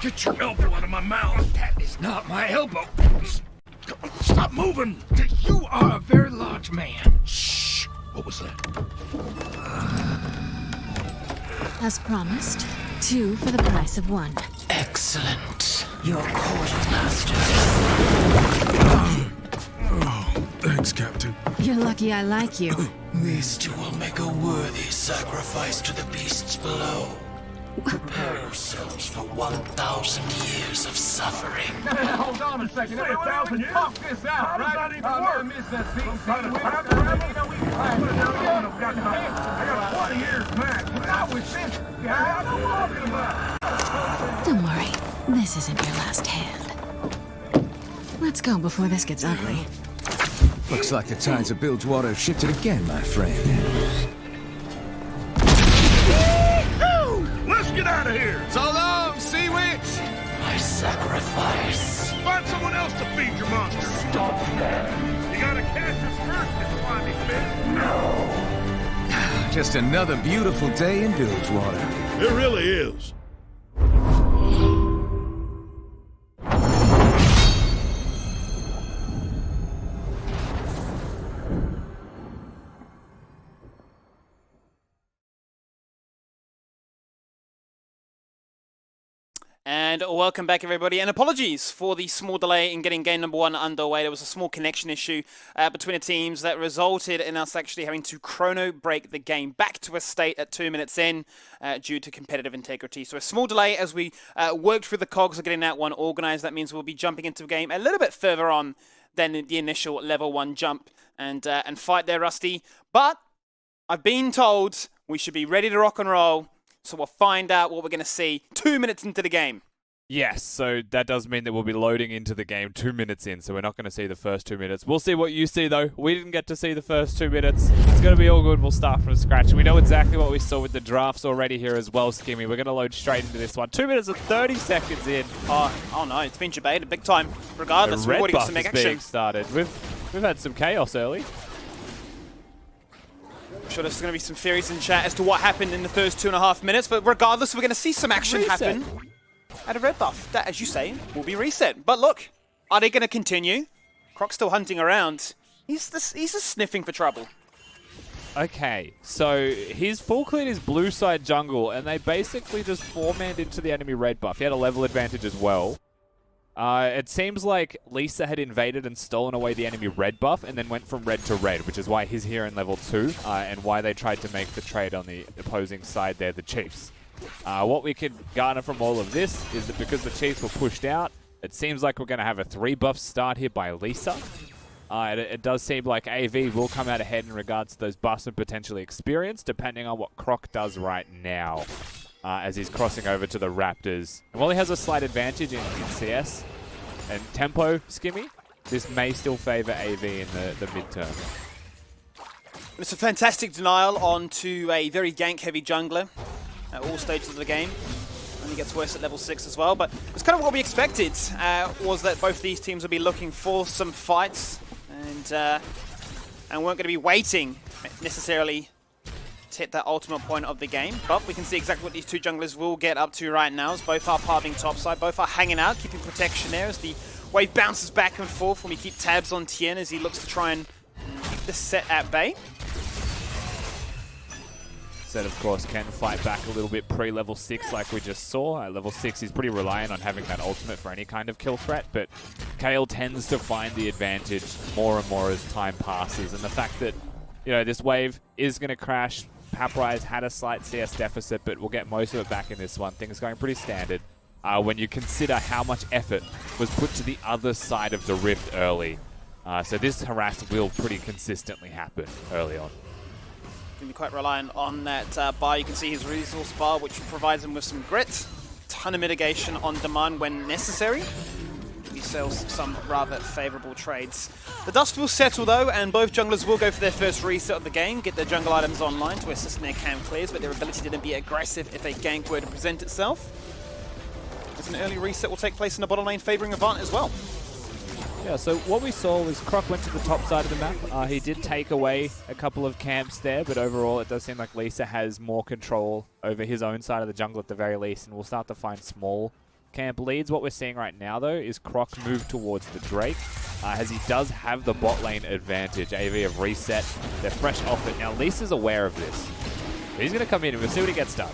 Get your elbow out of my mouth. That is not my elbow. Stop moving. You are a very large man. Shh. What was that? As promised, 2 for the price of 1. Excellent. Your quartermaster. Oh, thanks, Captain. You're lucky I like you. These two will make a worthy sacrifice to the beasts below. Prepare yourselves for 1,000 years of suffering. Hold on a second. 1,000 years? Talk this out, How does right? that even work? Miss that seat. I got 20 years max. Not with this. Yeah, I'm talking about. Don't worry, this isn't your last hand. Let's go before this gets ugly. Looks like the tides of Bilgewater have shifted again, my friend. Let's get out of here. So long, Sea Witch! My sacrifice Find someone else to feed your monster. Stop that. You gotta catch us first, this slimy fish. Just another beautiful day in Bilgewater. It really is. And welcome back, everybody. And apologies for the small delay in getting game number 1 underway. There was a small connection issue between the teams that resulted in us actually having to chrono break the game back to a state at 2 minutes in due to competitive integrity. So a small delay as we worked through the cogs of getting that one organized. That means we'll be jumping into a game a little bit further on than the initial level 1 jump and fight there, Rusty. But I've been told we should be ready to rock and roll. So we'll find out what we're going to see 2 minutes into the game. Yes, so that does mean that we'll be loading into the game 2 minutes in, so we're not going to see the first 2 minutes. We'll see what you see, though. We didn't get to see the first 2 minutes. It's going to be all good. We'll start from scratch. We know exactly what we saw with the drafts already here as well, Skimmy. We're going to load straight into this one. 2 minutes and 30 seconds in. Oh no, it's been debated big time. Regardless, we've already got some action. Being started. We've had some chaos early. I'm sure there's going to be some theories in chat as to what happened in the first 2.5 minutes, but regardless, we're going to see some action happen at a red buff. That, as you say, will be reset. But look, are they going to continue? Croc's still hunting around. He's just sniffing for trouble. Okay, so his full cleared his blue side jungle, and they basically just 4-manned into the enemy red buff. He had a level advantage as well. It seems like Lisa had invaded and stolen away the enemy red buff and then went from red to red, which is why he's here in level 2 and why they tried to make the trade on the opposing side there, the Chiefs. What we can garner from all of this is that because the Chiefs were pushed out, it seems like we're going to have a 3-buff start here by Lisa. It does seem like AV will come out ahead in regards to those buffs and potentially experience, depending on what Croc does right now. As he's crossing over to the Raptors. And while he has a slight advantage in CS and tempo, Skimmy, this may still favor AV in the midterm. It's a fantastic denial onto a very gank-heavy jungler at all stages of the game. Only gets worse at level 6 as well, but it's kind of what we expected, was that both these teams would be looking for some fights and weren't going to be waiting necessarily hit that ultimate point of the game, but we can see exactly what these two junglers will get up to right now, as both are parting topside, both are hanging out, keeping protection there as the wave bounces back and forth when we keep tabs on Tien as he looks to try and keep the set at bay. Set, of course, can fight back a little bit pre-level 6 like we just saw. At level 6, he's pretty reliant on having that ultimate for any kind of kill threat, but Kale tends to find the advantage more and more as time passes, and the fact that, you know, this wave is going to crash. Paprise had a slight CS deficit, but we'll get most of it back in this one. Things going pretty standard when you consider how much effort was put to the other side of the rift early. So this harass will pretty consistently happen early on. Going to be quite reliant on that bar. You can see his resource bar, which provides him with some grit, ton of mitigation on demand when necessary. He sells some rather favourable trades. The dust will settle though, and both junglers will go for their first reset of the game, get their jungle items online to assist in their camp clears, but their ability to be aggressive if a gank were to present itself. As an early reset will take place in the bottom lane, favouring Avant as well. Yeah, so what we saw was Croc went to the top side of the map. He did take away a couple of camps there, but overall it does seem like Lisa has more control over his own side of the jungle at the very least, and we'll start to find small camp leads. What we're seeing right now, though, is Croc move towards the Drake, as he does have the bot lane advantage. AV have reset. They're fresh off it. Now, Lisa's aware of this. He's going to come in and we'll see what he gets done.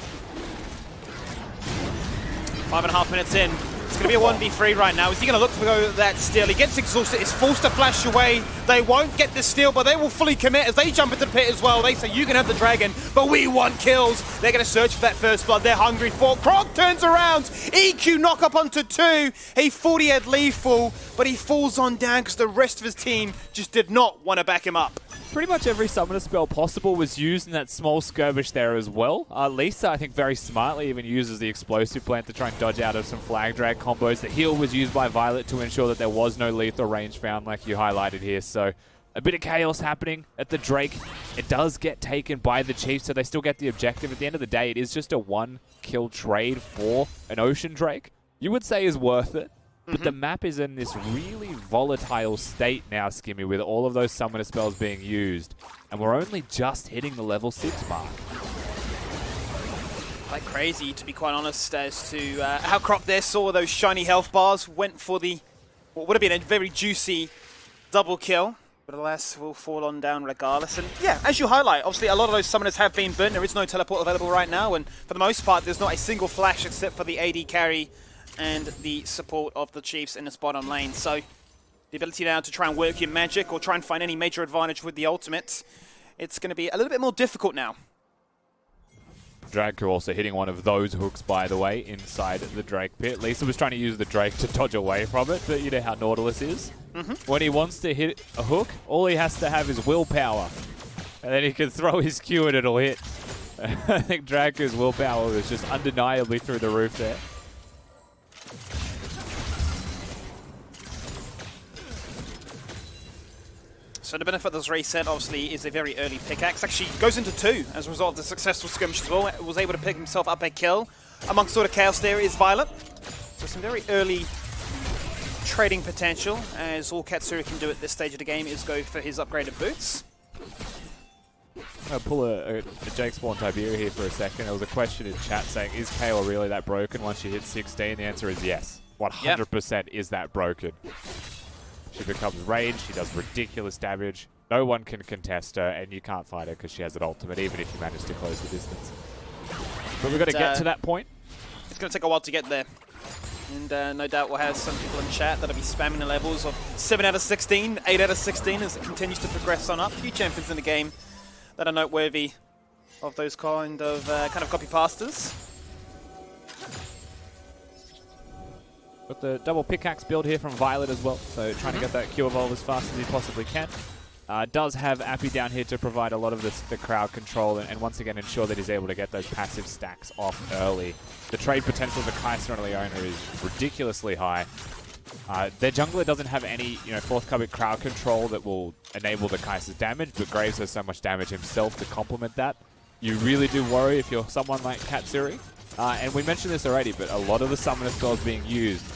5.5 minutes in. It's going to be a 1v3 right now. Is he going to look for that steal? He gets exhausted. Is forced to flash away. They won't get the steal, but they will fully commit as they jump into the pit as well. They say, you can have the dragon, but we want kills. They're going to search for that first blood. They're hungry for it. Croc turns around. EQ knock up onto 2. He thought he had lethal, but he falls on down because the rest of his team just did not want to back him up. Pretty much every summoner spell possible was used in that small skirmish there as well. Lisa, I think very smartly, even uses the explosive plant to try and dodge out of some flag drag combos. The heal was used by Violet to ensure that there was no lethal range found, like you highlighted here. So a bit of chaos happening at the Drake. It does get taken by the Chiefs, so they still get the objective. At the end of the day, it is just a 1-kill trade for an Ocean Drake. You would say is worth it. But the map is in this really volatile state now, Skimmy, with all of those summoner spells being used. And we're only just hitting the level 6 mark. Quite crazy, to be quite honest, as to how Crop there saw those shiny health bars, went for the what would have been a very juicy double kill. But alas, will fall on down regardless. And yeah, as you highlight, obviously a lot of those summoners have been burnt. There is no teleport available right now. And for the most part, there's not a single flash except for the AD carry and the support of the Chiefs in this bottom lane. So the ability now to try and work your magic or try and find any major advantage with the ultimate, it's going to be a little bit more difficult now. Draco also hitting one of those hooks, by the way, inside the Drake pit. Lisa was trying to use the Drake to dodge away from it, but you know how Nautilus is. When he wants to hit a hook, all he has to have is willpower. And then he can throw his Q and it'll hit. I think Draco's willpower was just undeniably through the roof there. So the benefit of this reset, obviously, is a very early pickaxe. Actually, goes into 2 as a result of the successful skirmish as well. Was able to pick himself up a kill. Amongst all the chaos there is Violet. So some very early trading potential, as all Katsuri can do at this stage of the game is go for his upgraded boots. I'll pull a Jake Spawn Tiberia here for a second. There was a question in chat saying, is KO really that broken once you hit 16? The answer is yes. 100% is that broken. She becomes raged, she does ridiculous damage. No one can contest her, and you can't fight her because she has an ultimate, even if you manage to close the distance. But we've got to get to that point. It's going to take a while to get there. And no doubt we'll have some people in chat that'll be spamming the levels of 7 out of 16, 8 out of 16 as it continues to progress on up. A few champions in the game that are noteworthy of those kind of copy pastors. Got the double pickaxe build here from Violet as well, so trying to get that Q evolve as fast as he possibly can. Does have Appy down here to provide a lot of the crowd control and once again ensure that he's able to get those passive stacks off early. The trade potential of the Kaiser and Leona is ridiculously high. Their jungler doesn't have any forthcoming crowd control that will enable the Kaiser's damage, but Graves has so much damage himself to complement that. You really do worry if you're someone like Katsuri. And we mentioned this already, but a lot of the summoner spells being used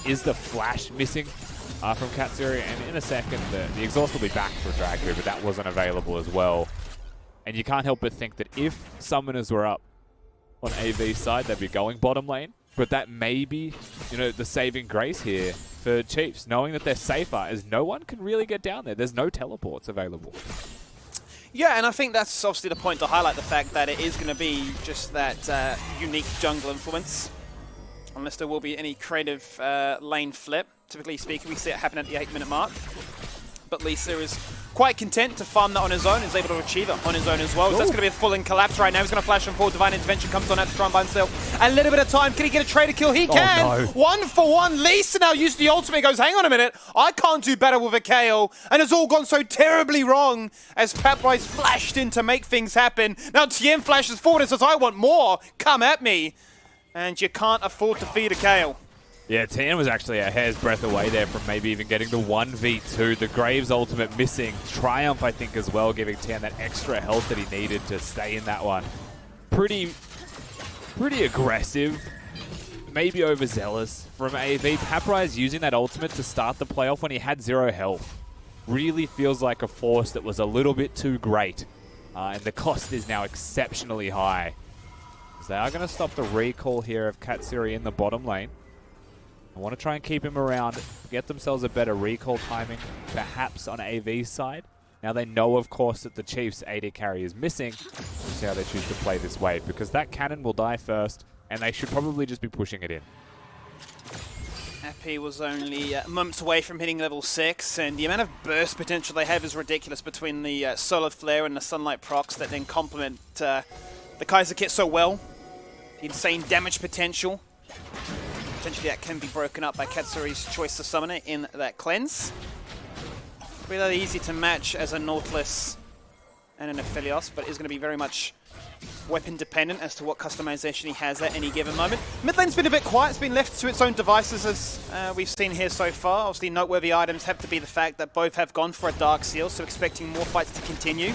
is the flash missing from Katsuri, and in a second the exhaust will be back for Draco, but that wasn't available as well. And you can't help but think that if summoners were up on AV's side, they'd be going bottom lane, but that may be the saving grace here for Chiefs, knowing that they're safer as no one can really get down there. There's no teleports available. Yeah, and I think that's obviously the point to highlight the fact that it is going to be just that unique jungle influence. Unless there will be any creative lane flip. Typically speaking, we see it happen at the 8-minute mark. But Lisa is quite content to farm that on his own, is able to achieve it on his own as well. So that's going to be a full-in collapse right now. He's going to flash him forward. Divine Intervention comes on out to try and buy himself a little bit of time. Can he get a trader kill? He can! No. 1-for-1. Lisa now used the ultimate. He goes, hang on a minute. I can't do better with a KO. And it's all gone so terribly wrong as Paprise flashed in to make things happen. Now Tien flashes forward and says, I want more. Come at me. And you can't afford to feed a KO. Yeah, Tien was actually a hair's breadth away there from maybe even getting the 1v2. The Graves ultimate missing. Triumph, I think, as well, giving Tien that extra health that he needed to stay in that one. Pretty aggressive. Maybe overzealous from AV. Paprise using that ultimate to start the playoff when he had 0 health. Really feels like a force that was a little bit too great. And the cost is now exceptionally high. They are going to stop the recall here of Katsuri in the bottom lane. I want to try and keep him around, get themselves a better recall timing, perhaps on AV's side. Now they know, of course, that the Chiefs' AD carry is missing. We'll see how they choose to play this wave, because that cannon will die first, and they should probably just be pushing it in. Appy was only moments away from hitting level 6, and the amount of burst potential they have is ridiculous between the Solar Flare and the Sunlight procs that then complement the Kaiser kit so well. The insane damage potential. Potentially that can be broken up by Katsuri's choice to summon it in that cleanse. Really easy to match as a Nautilus and an Aphelios, but is going to be very much weapon dependent as to what customization he has at any given moment. Mid lane's been a bit quiet, it's been left to its own devices as we've seen here so far. Obviously noteworthy items have to be the fact that both have gone for a Dark Seal, so expecting more fights to continue.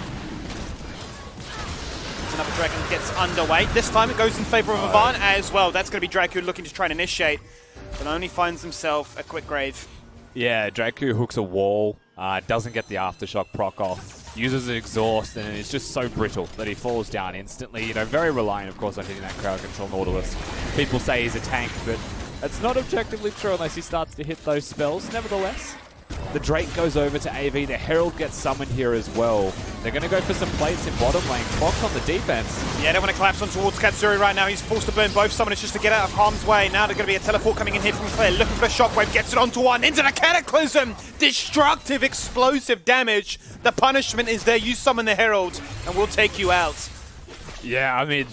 Another Dragon gets underway. This time it goes in favor of Avant as well. That's going to be Draco looking to try and initiate. but only finds himself a quick grave. Yeah, Draku hooks a wall, doesn't get the aftershock proc off, uses an exhaust, and it's just so brittle that he falls down instantly. You know, very reliant, of course, on hitting that crowd control Nautilus. People say he's a tank, but it's not objectively true unless he starts to hit those spells. Nevertheless, the Drake goes over to AV. The Herald gets summoned here as well. They're going to go for some plates in bottom lane. Proc on the defense. Yeah, they want to collapse on towards Katsuri right now. He's forced to burn both summoners just to get out of harm's way. Now there's going to be a teleport coming in here from Claire. Looking for the shockwave. Gets it onto one. Into the Cataclysm. Destructive, explosive damage. The punishment is there. You summon the Herald and we'll take you out. Yeah, I mean,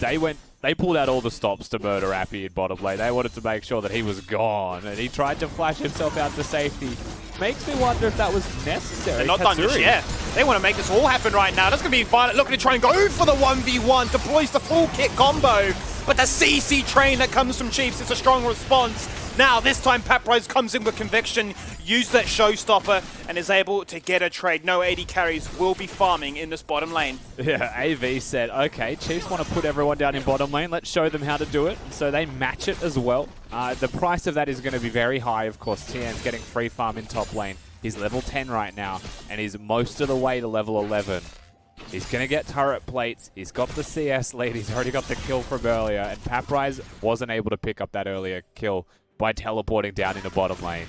they pulled out all the stops to murder Appy in bottom lane. They wanted to make sure that he was gone, and he tried to flash himself out to safety. Makes me wonder if that was necessary. They're not done just yet. They want to make this all happen right now. That's going to be Violet looking to try and go for the 1v1. Deploys the full kit combo. But the CC train that comes from Chiefs is a strong response. Now, this time, Paprize comes in with conviction, used that showstopper, and is able to get a trade. No AD carries will be farming in this bottom lane. Yeah, AV said, okay, Chiefs want to put everyone down in bottom lane. Let's show them how to do it. So they match it as well. The price of that is going to be very high, of course. TN's getting free farm in top lane. He's level 10 right now, and he's most of the way to level 11. He's going to get turret plates. He's got the CS lead. He's already got the kill from earlier, and Paprize wasn't able to pick up that earlier kill by teleporting down into bottom lane.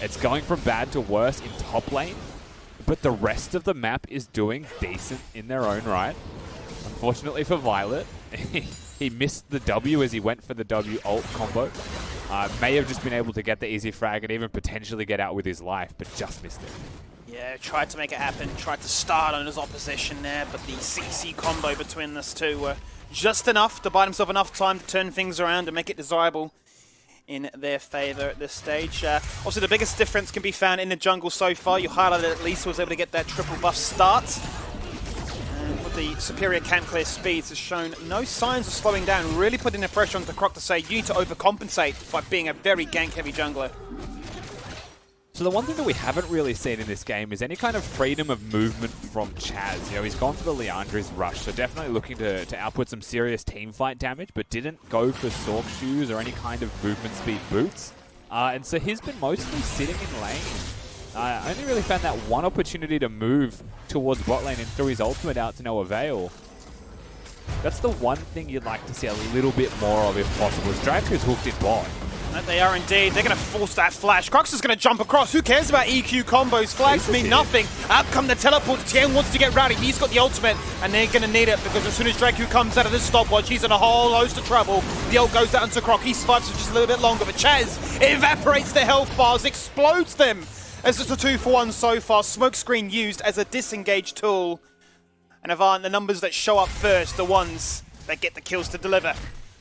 It's going from bad to worse in top lane, but the rest of the map is doing decent in their own right. Unfortunately for Violet, he missed the W as he went for the W ult combo. May have just been able to get the easy frag and even potentially get out with his life, but just missed it. Yeah, tried to make it happen, tried to start on his opposition there, but the CC combo between this two were just enough to buy himself enough time to turn things around and make it desirable in their favor at this stage. Also, the biggest difference can be found in the jungle so far. You highlighted at least was able to get that triple buff start. And with the superior camp clear speeds, has shown no signs of slowing down, really putting the pressure on the Croc to say you need to overcompensate by being a very gank-heavy jungler. So the one thing that we haven't really seen in this game is any kind of freedom of movement from Chaz. You know, he's gone for the Leandri's rush, so definitely looking to output some serious team fight damage, but didn't go for Sork shoes or any kind of movement speed boots. And so he's been mostly sitting in lane. I only really found that one opportunity to move towards bot lane and threw his ultimate out to no avail. That's the one thing you'd like to see a little bit more of if possible. Is Draco's hooked in bot. They are indeed. They're going to force that flash. Crux is going to jump across. Who cares about EQ combos? Flags mean nothing. Out come the teleport. Tien wants to get rowdy. He's got the ultimate, and they're going to need it because as soon as Draku comes out of this stopwatch, he's in a whole host of trouble. The ult goes out onto Croc. He survives for just a little bit longer, but Chaz evaporates the health bars, explodes them. As it's a 2-for-1 so far. Smokescreen used as a disengage tool. And Avant, the numbers that show up first, the ones that get the kills to deliver.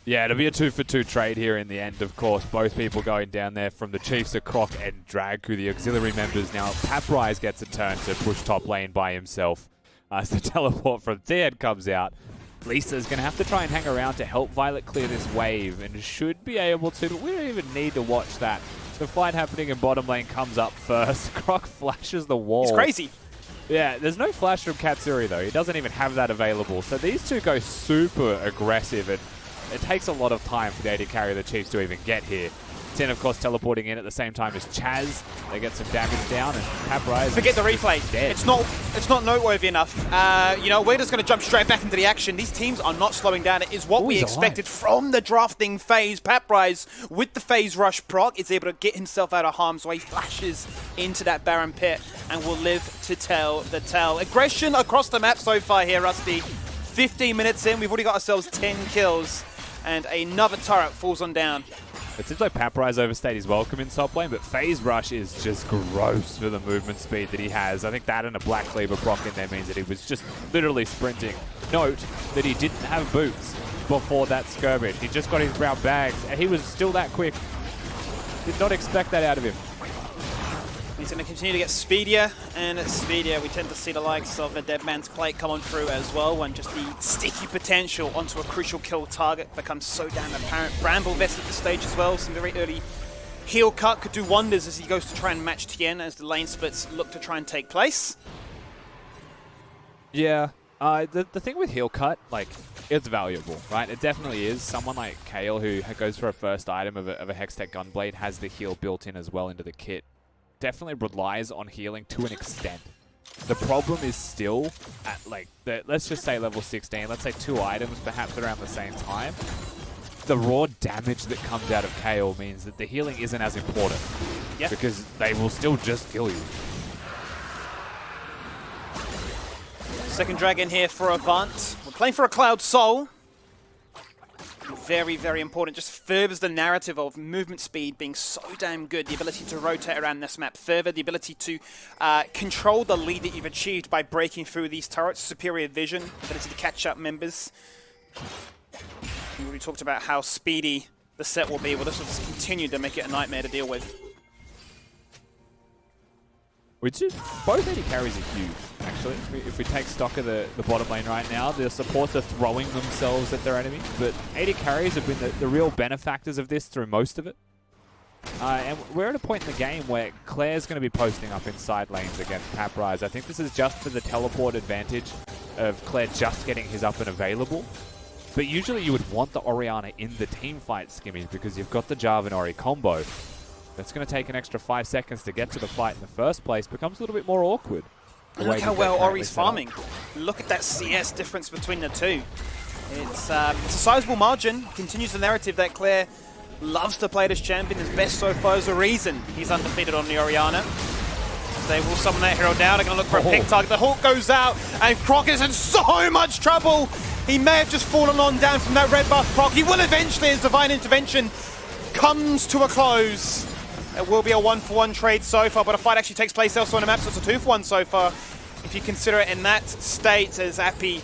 Yeah, it'll be a 2-for-2 trade here in the end, of course. Both people going down there from the Chiefs to Croc and Draku, the auxiliary members. Now, Paprize gets a turn to push top lane by himself. As the teleport from Tien comes out, Lisa's going to have to try and hang around to help Violet clear this wave, and should be able to, but we don't even need to watch that. The fight happening in bottom lane comes up first. Croc flashes the wall. It's crazy. Yeah, there's no flash from Katsuri, though. He doesn't even have that available. So these two go super aggressive, and it takes a lot of time for the AD carry the Chiefs to even get here. Tien, of course, teleporting in at the same time as Chaz. They get some damage down, and Paprize. Forget the replay. Dead. It's not noteworthy enough. You know, we're just going to jump straight back into the action. These teams are not slowing down. It is what we expected from the drafting phase. Paprize, with the phase rush proc, is able to get himself out of harm's way, flashes into that Baron pit, and will live to tell the tale. Aggression across the map so far here, Rusty. 15 minutes in, we've already got ourselves 10 kills, and another turret falls on down. It seems like Paprize overstayed his welcome in top lane, but Phase Rush is just gross for the movement speed that he has. I think that and a Black Cleaver proc in there means that he was just literally sprinting. Note that he didn't have boots before that skirmish. He just got his brown bags, and he was still that quick. Did not expect that out of him. He's going to continue to get speedier, and at speedier we tend to see the likes of a Dead Man's Plate coming through as well, when just the sticky potential onto a crucial kill target becomes so damn apparent. Bramble Vest at this stage as well, some very early heal cut could do wonders as he goes to try and match Tien as the lane splits look to try and take place. Yeah, The thing with heal cut, like, it's valuable, right? It definitely is. Someone like Kale, who goes for a first item of a Hextech Gunblade, has the heal built in as well into the kit. Definitely relies on healing to an extent. The problem is still at, like, let's just say level 16. Let's say 2 items, perhaps around the same time. The raw damage that comes out of Kale means that the healing isn't as important. Yep. Because they will still just kill you. Second dragon here for Avant. We're playing for a Cloud Soul. Very, very important. Just furthers the narrative of movement speed being so damn good. The ability to rotate around this map further. The ability to control the lead that you've achieved by breaking through these turrets. Superior vision. Ability to catch up members. We already talked about how speedy the set will be. Well, this will just continue to make it a nightmare to deal with. Both AD carries are huge, actually. If we take stock of the bottom lane right now, the supports are throwing themselves at their enemies, but AD carries have been the real benefactors of this through most of it. And we're at a point in the game where Claire's going to be posting up in side lanes against Paprise. I think this is just for the teleport advantage of Claire just getting his up and available. But usually you would want the Orianna in the team fight, Skimmy, because you've got the Jarvan Ori combo. That's going to take an extra 5 seconds to get to the fight in the first place. Becomes a little bit more awkward. Look how well Ori's farming. Look at that CS difference between the two. It's a sizable margin. Continues the narrative that Claire loves to play this champion. His best so far is a reason he's undefeated on the Orianna. They will summon that hero down. They're going to look for a pick target. The Hawk goes out, and Croc is in so much trouble. He may have just fallen on down from that red buff Croc. He will eventually, as Divine Intervention comes to a close. It will be a 1-for-1 trade so far, but a fight actually takes place elsewhere on the map, so it's a 2-for-1 so far. If you consider it in that state, as Appy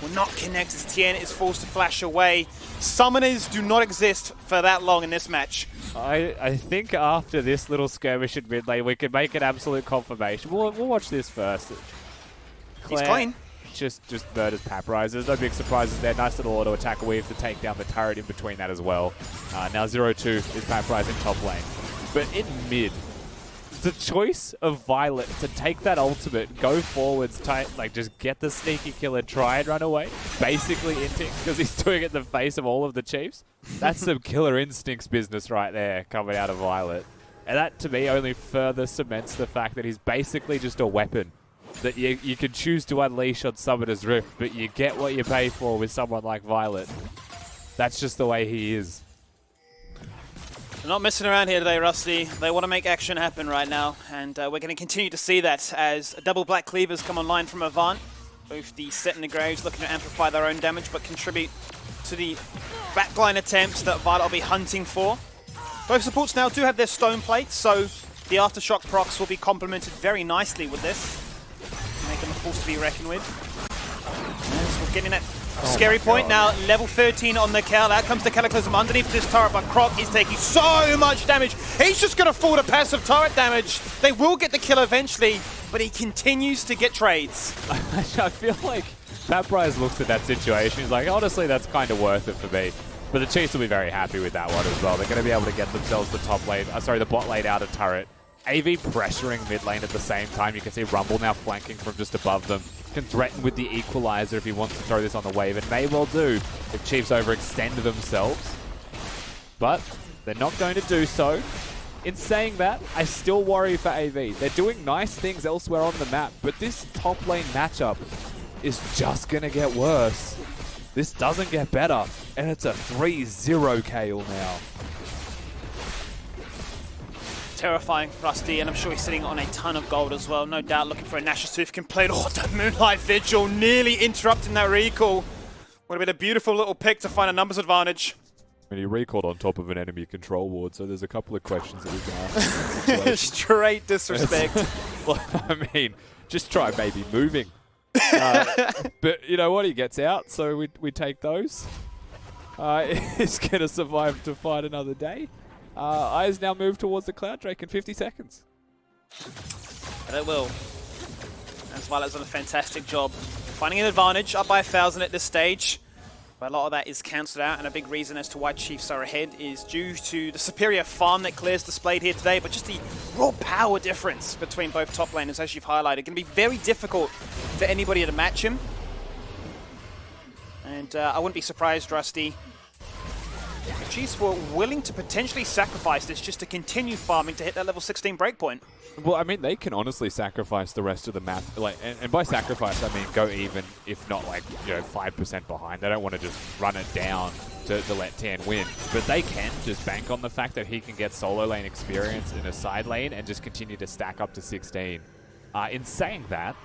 will not connect, as Tien is forced to flash away. Summoners do not exist for that long in this match. I think after this little skirmish at mid lane, we could make an absolute confirmation. We'll watch this first. He's clean. Just murders Paprise. There's no big surprises there. Nice little auto attack weave to take down the turret in between that as well. Now 0-2 is Paprise in top lane. But in mid, the choice of Violet to take that ultimate, go forwards, like just get the sneaky kill and try and run away, basically inting because he's doing it in the face of all of the Chiefs. That's some killer instincts business right there coming out of Violet. And that to me only further cements the fact that he's basically just a weapon that you can choose to unleash on Summoner's Rift, but you get what you pay for with someone like Violet. That's just the way he is. They're not messing around here today, Rusty. They want to make action happen right now, and we're going to continue to see that as double Black Cleavers come online from Avant. Both the Set and the Graves looking to amplify their own damage, but contribute to the backline attempts that Violet will be hunting for. Both supports now do have their stone plates, so the Aftershock procs will be complemented very nicely with this. Make them a force to be reckoned with. As we're getting that scary point now, level 13 on the Cal. Out comes the Cataclysm underneath this turret, but Croc is taking so much damage. He's just going to fall to passive turret damage. They will get the kill eventually, but he continues to get trades. I feel like Paprise looks at that situation. He's like, honestly, that's kind of worth it for me. But the Chiefs will be very happy with that one as well. They're going to be able to get themselves the top lane, the bot lane out of turret. AV pressuring mid lane at the same time. You can see Rumble now flanking from just above them. Can threaten with the equalizer if he wants to throw this on the wave, and may well do if Chiefs overextend themselves. But they're not going to do so. In saying that, I still worry for AV. They're doing nice things elsewhere on the map, but this top lane matchup is just going to get worse. This doesn't get better, and it's a 3-0 KO now. Terrifying, Rusty, and I'm sure he's sitting on a ton of gold as well. No doubt looking for a Nash's Tooth complete. Oh, that Moonlight Vigil nearly interrupting that recall. Would have been a beautiful little pick to find a numbers advantage. And he recalled on top of an enemy control ward, so there's a couple of questions that we can ask. Straight disrespect. Well, I mean, just try maybe moving. But you know what? He gets out, so we take those. He's going to survive to fight another day. Eyes now move towards the Cloud Drake in 50 seconds. And it will. As Violet's done a fantastic job finding an advantage, up by 1,000 at this stage. But a lot of that is cancelled out, and a big reason as to why Chiefs are ahead is due to the superior farm that Claire's displayed here today, but just the raw power difference between both top laners, as you've highlighted. Going to be very difficult for anybody to match him. And I wouldn't be surprised, Rusty, if Chiefs were willing to potentially sacrifice this just to continue farming to hit that level 16 breakpoint. Well, I mean, they can honestly sacrifice the rest of the map. Like, and by sacrifice, I mean go even, if not like 5% behind. They don't want to just run it down to let Tan win. But they can just bank on the fact that he can get solo lane experience in a side lane and just continue to stack up to 16. In saying that,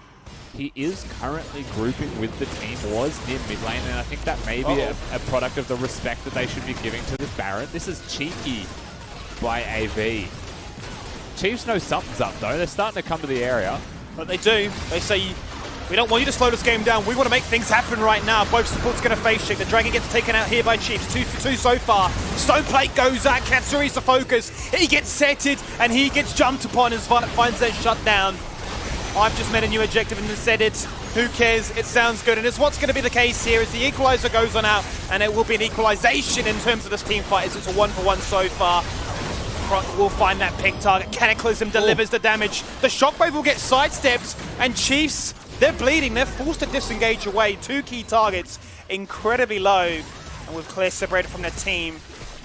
he is currently grouping with the team wars near mid lane, and I think that may be a product of the respect that they should be giving to this Baron. This is cheeky by AV. Chiefs know something's up, though. They're starting to come to the area. But they do. They say, we don't want you to slow this game down. We want to make things happen right now. Both supports going to face check. The Dragon gets taken out here by Chiefs. 2 for 2 so far. Stone Plate goes out. Katsuri's the focus. He gets setted, and he gets jumped upon as Violet finds that shutdown. I've just met a new objective and said it. Who cares? It sounds good. And it's what's going to be the case here as the equalizer goes on out, and it will be an equalization in terms of this team fight as it's a 1-for-1 so far. Will find that pick target. Cataclysm delivers the damage. The Shockwave will get sidestepped, and Chiefs, they're bleeding. They're forced to disengage away. 2 key targets, incredibly low. And with Claire separated from their team,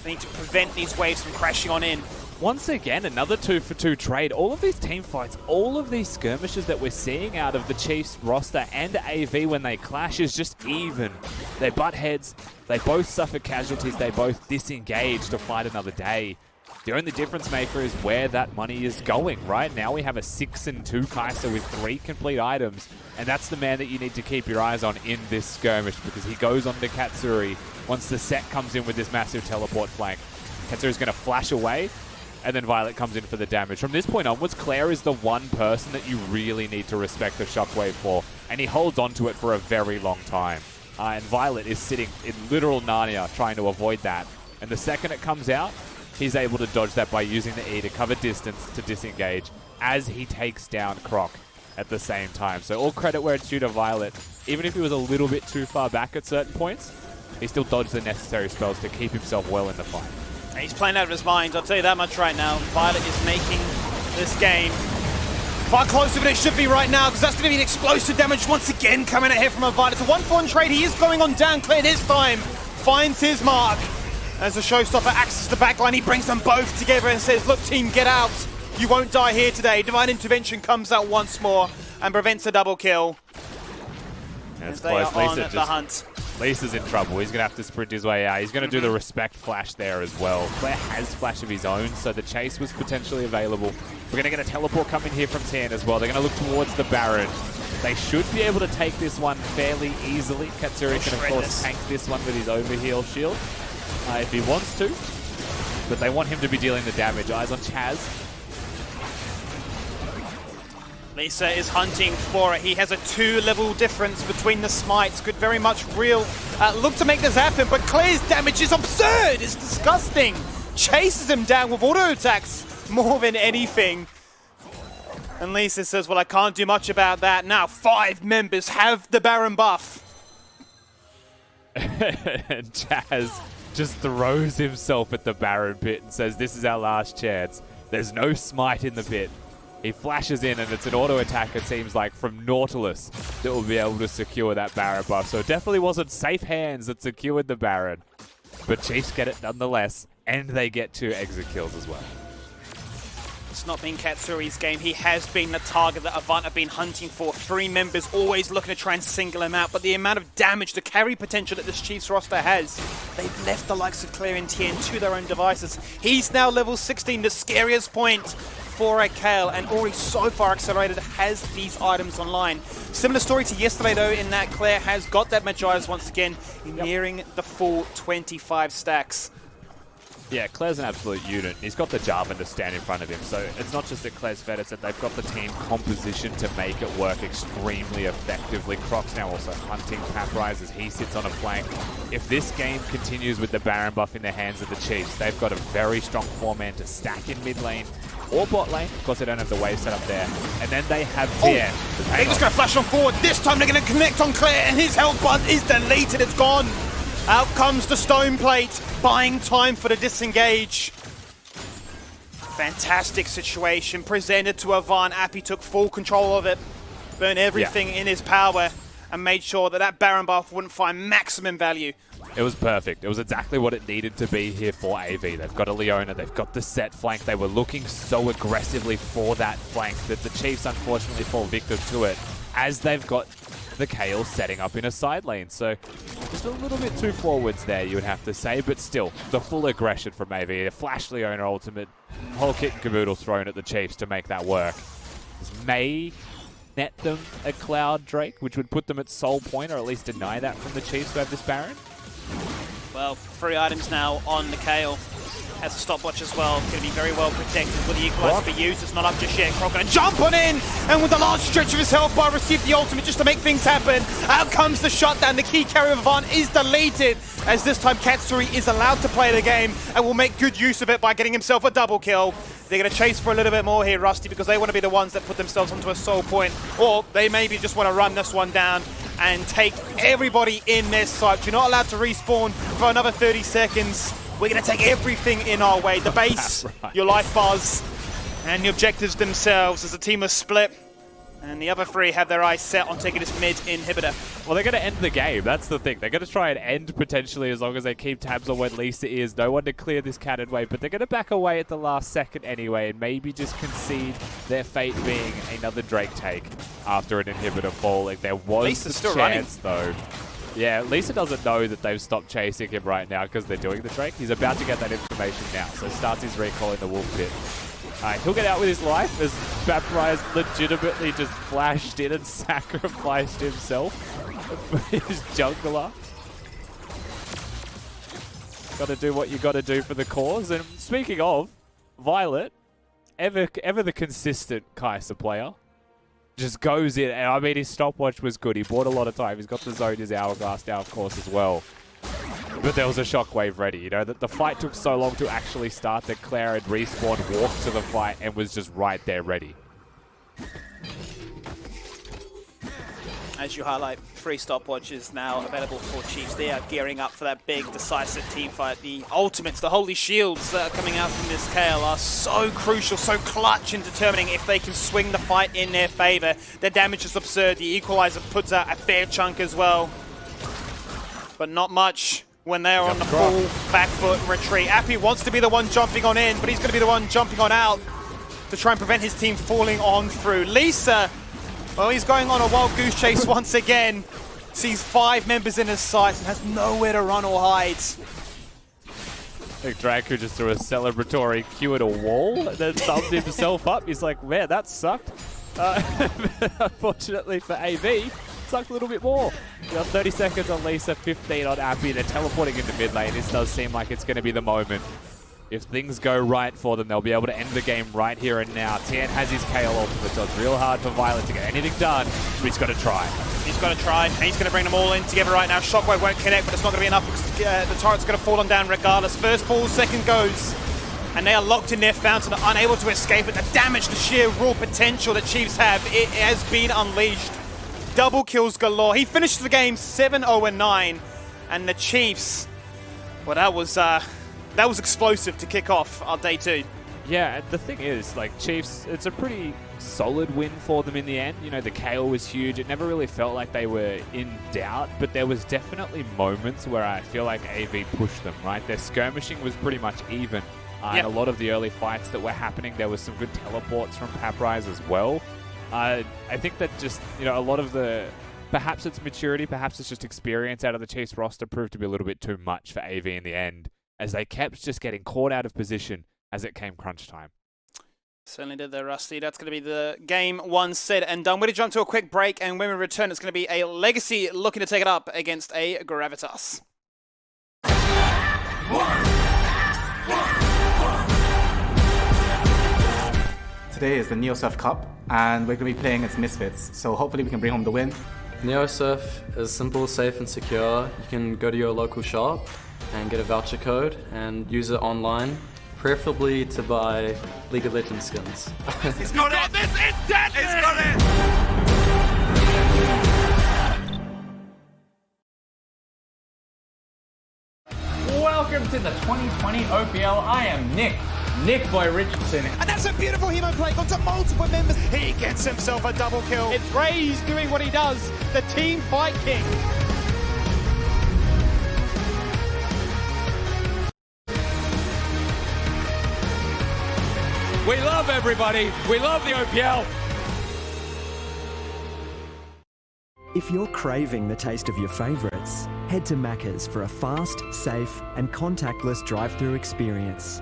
they need to prevent these waves from crashing on in. Once again, another 2 for 2 trade. All of these team fights, all of these skirmishes that we're seeing out of the Chiefs roster and AV when they clash is just even. They butt heads, they both suffer casualties, they both disengage to fight another day. The only difference maker is where that money is going. Right now we have a 6-2 Kai'Sa with 3 complete items, and that's the man that you need to keep your eyes on in this skirmish, because he goes on to Katsuri once the set comes in with this massive teleport flank. Katsuri's going to flash away, and then Violet comes in for the damage. From this point onwards, Claire is the one person that you really need to respect the Shockwave for, and he holds onto it for a very long time. And Violet is sitting in literal Narnia trying to avoid that. And the second it comes out, he's able to dodge that by using the E to cover distance to disengage as he takes down Croc at the same time. So all credit where it's due to Violet. Even if he was a little bit too far back at certain points, he still dodged the necessary spells to keep himself well in the fight. He's playing out of his mind, I'll tell you that much right now. Violet is making this game far closer than it should be right now, because that's going to be an explosive damage once again coming out here from a Violet. It's a 1-for-1 trade. He is going on down. Claire this time finds his mark. As the showstopper accesses the backline, he brings them both together and says, look team, get out. You won't die here today. Divine Intervention comes out once more and prevents a double kill. That's they close. are on at the hunt. Lisa's in trouble. He's going to have to sprint his way out. He's going to do the respect flash there as well. Claire has flash of his own, so the chase was potentially available. We're going to get a teleport coming here from Tan as well. They're going to look towards the Baron. They should be able to take this one fairly easily. Katsuri can, of course, tank this one with his overheal shield if he wants to. But they want him to be dealing the damage. Eyes on Chaz. Lisa is hunting for it. He has a 2-level difference between the smites. Could very much look to make this happen, but Claire's damage is absurd. It's disgusting. Chases him down with auto attacks more than anything. And Lisa says, well, I can't do much about that. Now 5 members have the Baron buff. And Chaz just throws himself at the Baron pit and says, this is our last chance. There's no smite in the pit. He flashes in, and it's an auto attack, it seems like, from Nautilus that will be able to secure that Baron buff. So it definitely wasn't safe hands that secured the Baron. But Chiefs get it nonetheless, and they get 2 exit kills as well. It's not been Katsuri's game. He has been the target that Avant have been hunting for. 3 members always looking to try and single him out, but the amount of damage, the carry potential that this Chiefs roster has, they've left the likes of Claire and Tien to their own devices. He's now level 16, the scariest point for a Kale, and already so far accelerated, has these items online. Similar story to yesterday though, in that Claire has got that Magi's once again, nearing the full 25 stacks. Yeah, Claire's an absolute unit. He's got the Jarvan to stand in front of him, so it's not just that Claire's fed, it's that they've got the team composition to make it work extremely effectively. Croc's now also hunting Paprise as he sits on a flank. If this game continues with the Baron buff in the hands of the Chiefs, they've got a very strong 4-man to stack in mid lane or bot lane. Of course, they don't have the wave set up there. And then they have Tien. They're just going to flash on forward. This time they're going to connect on Claire, and his health bar is deleted. It's gone. Out comes the Stone Plate, buying time for the disengage. Fantastic situation presented to Avant. Appy took full control of it, burned everything in his power, and made sure that that Baron buff wouldn't find maximum value. It was perfect. It was exactly what it needed to be here for AV. They've got a Leona, they've got the set flank. They were looking so aggressively for that flank that the Chiefs unfortunately fall victim to it as they've got the Kayle setting up in a side lane. So just a little bit too forwards there, you would have to say, but still, the full aggression from AV. A Flash Leona ultimate, whole kit and caboodle thrown at the Chiefs to make that work. This may net them a Cloud Drake, which would put them at soul point, or at least deny that from the Chiefs who have this Baron. Well, 3 items now on the Kayle. Has a stopwatch as well. Going to be very well protected. Will the equalizer be used? It's not up just yet. Croc going to jump on in, and with the last stretch of his health bar, receive the ultimate just to make things happen. Out comes the shutdown. The key carry of Avant is deleted, as this time Katsuri is allowed to play the game and will make good use of it by getting himself a double kill. They're going to chase for a little bit more here, Rusty, because they want to be the ones that put themselves onto a soul point, or they maybe just want to run this one down and take everybody in their sight. You're not allowed to respawn for another 30 seconds. We're going to take everything in our way. The base, right, your life bars, and the objectives themselves as the team are split. And the other 3 have their eyes set on taking this mid inhibitor. Well, they're going to end the game. That's the thing. They're going to try and end potentially as long as they keep tabs on where Lisa is. No one to clear this cannon wave, but they're going to back away at the last second anyway and maybe just concede their fate being another Drake take after an inhibitor falling. There was Lisa's the still chance, though. Yeah, Lisa doesn't know that they've stopped chasing him right now because they're doing the Drake. He's about to get that information now, so starts his recall in the Wolf Pit. He'll get out with his life as Vaporize legitimately just flashed in and sacrificed himself for his jungler. Got to do what you got to do for the cause. And speaking of, Violet, ever the consistent Kai'Sa player, just goes in. And I mean, his stopwatch was good. He bought a lot of time. He's got the zone, his hourglass now, of course, as well. But there was a shockwave ready, you know, that the fight took so long to actually start that Claire had respawned, walked to the fight, and was just right there ready. As you highlight, 3 stopwatches now available for Chiefs. They are gearing up for that big, decisive team fight. The ultimates, the holy shields that are coming out from this Kayle are so crucial, so clutch in determining if they can swing the fight in their favor. Their damage is absurd. The equalizer puts out a fair chunk as well, but not much when they are on the full back foot retreat. Appy wants to be the one jumping on in, but he's going to be the one jumping on out to try and prevent his team falling on through. Lisa, well, he's going on a wild goose chase once again. Sees 5 members in his sights and has nowhere to run or hide. I think Draco just threw a celebratory Q at a wall and then thumbed himself up. He's like, man, that sucked. Unfortunately for AV, sucked a little bit more. You got 30 seconds on Lisa, 15 on Appy. They're teleporting into mid lane. This does seem like it's going to be the moment. If things go right for them, they'll be able to end the game right here and now. Tien has his Kayle ultimate, so it's real hard for Violet to get anything done, but he's got to try. He's got to try, and he's going to bring them all in together right now. Shockwave won't connect, but it's not going to be enough because the turret's going to fall on down regardless. First falls, second goes, and they are locked in their fountain, unable to escape it. The damage, the sheer raw potential that Chiefs have, it has been unleashed. Double kills galore. He finished the game 7-0-9, and the Chiefs, well, that was explosive to kick off our day 2. Yeah, and the thing is, like, Chiefs, it's a pretty solid win for them in the end. You know, the Kayle was huge. It never really felt like they were in doubt, but there was definitely moments where I feel like AV pushed them, right? Their skirmishing was pretty much even. And a lot of the early fights that were happening, there was some good teleports from Paprise as well. I think that just, you know, a lot of the, perhaps it's maturity, perhaps it's just experience out of the Chiefs roster proved to be a little bit too much for AV in the end, as they kept just getting caught out of position as it came crunch time. Certainly did there, Rusty. That's going to be the game 1 said and done. We're going to jump to a quick break, and when we return, it's going to be a Legacy looking to take it up against a Gravitas. Today is the NeoSurf Cup, and we're going to be playing against Misfits, so hopefully we can bring home the win. NeoSurf is simple, safe, and secure. You can go to your local shop and get a voucher code and use it online, preferably to buy League of Legends skins. It's got it! This is deadly! It's got it! Welcome to the 2020 OPL. I am Nick, Nick by Richardson. And that's a beautiful hemo play, got to multiple members. He gets himself a double kill. It's Ray's doing what he does, the team fight king. We love everybody. We love the OPL. If you're craving the taste of your favourites, head to Macca's for a fast, safe and contactless drive-through experience.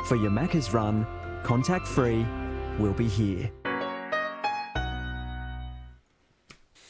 For your Macca's run, contact-free, we'll be here.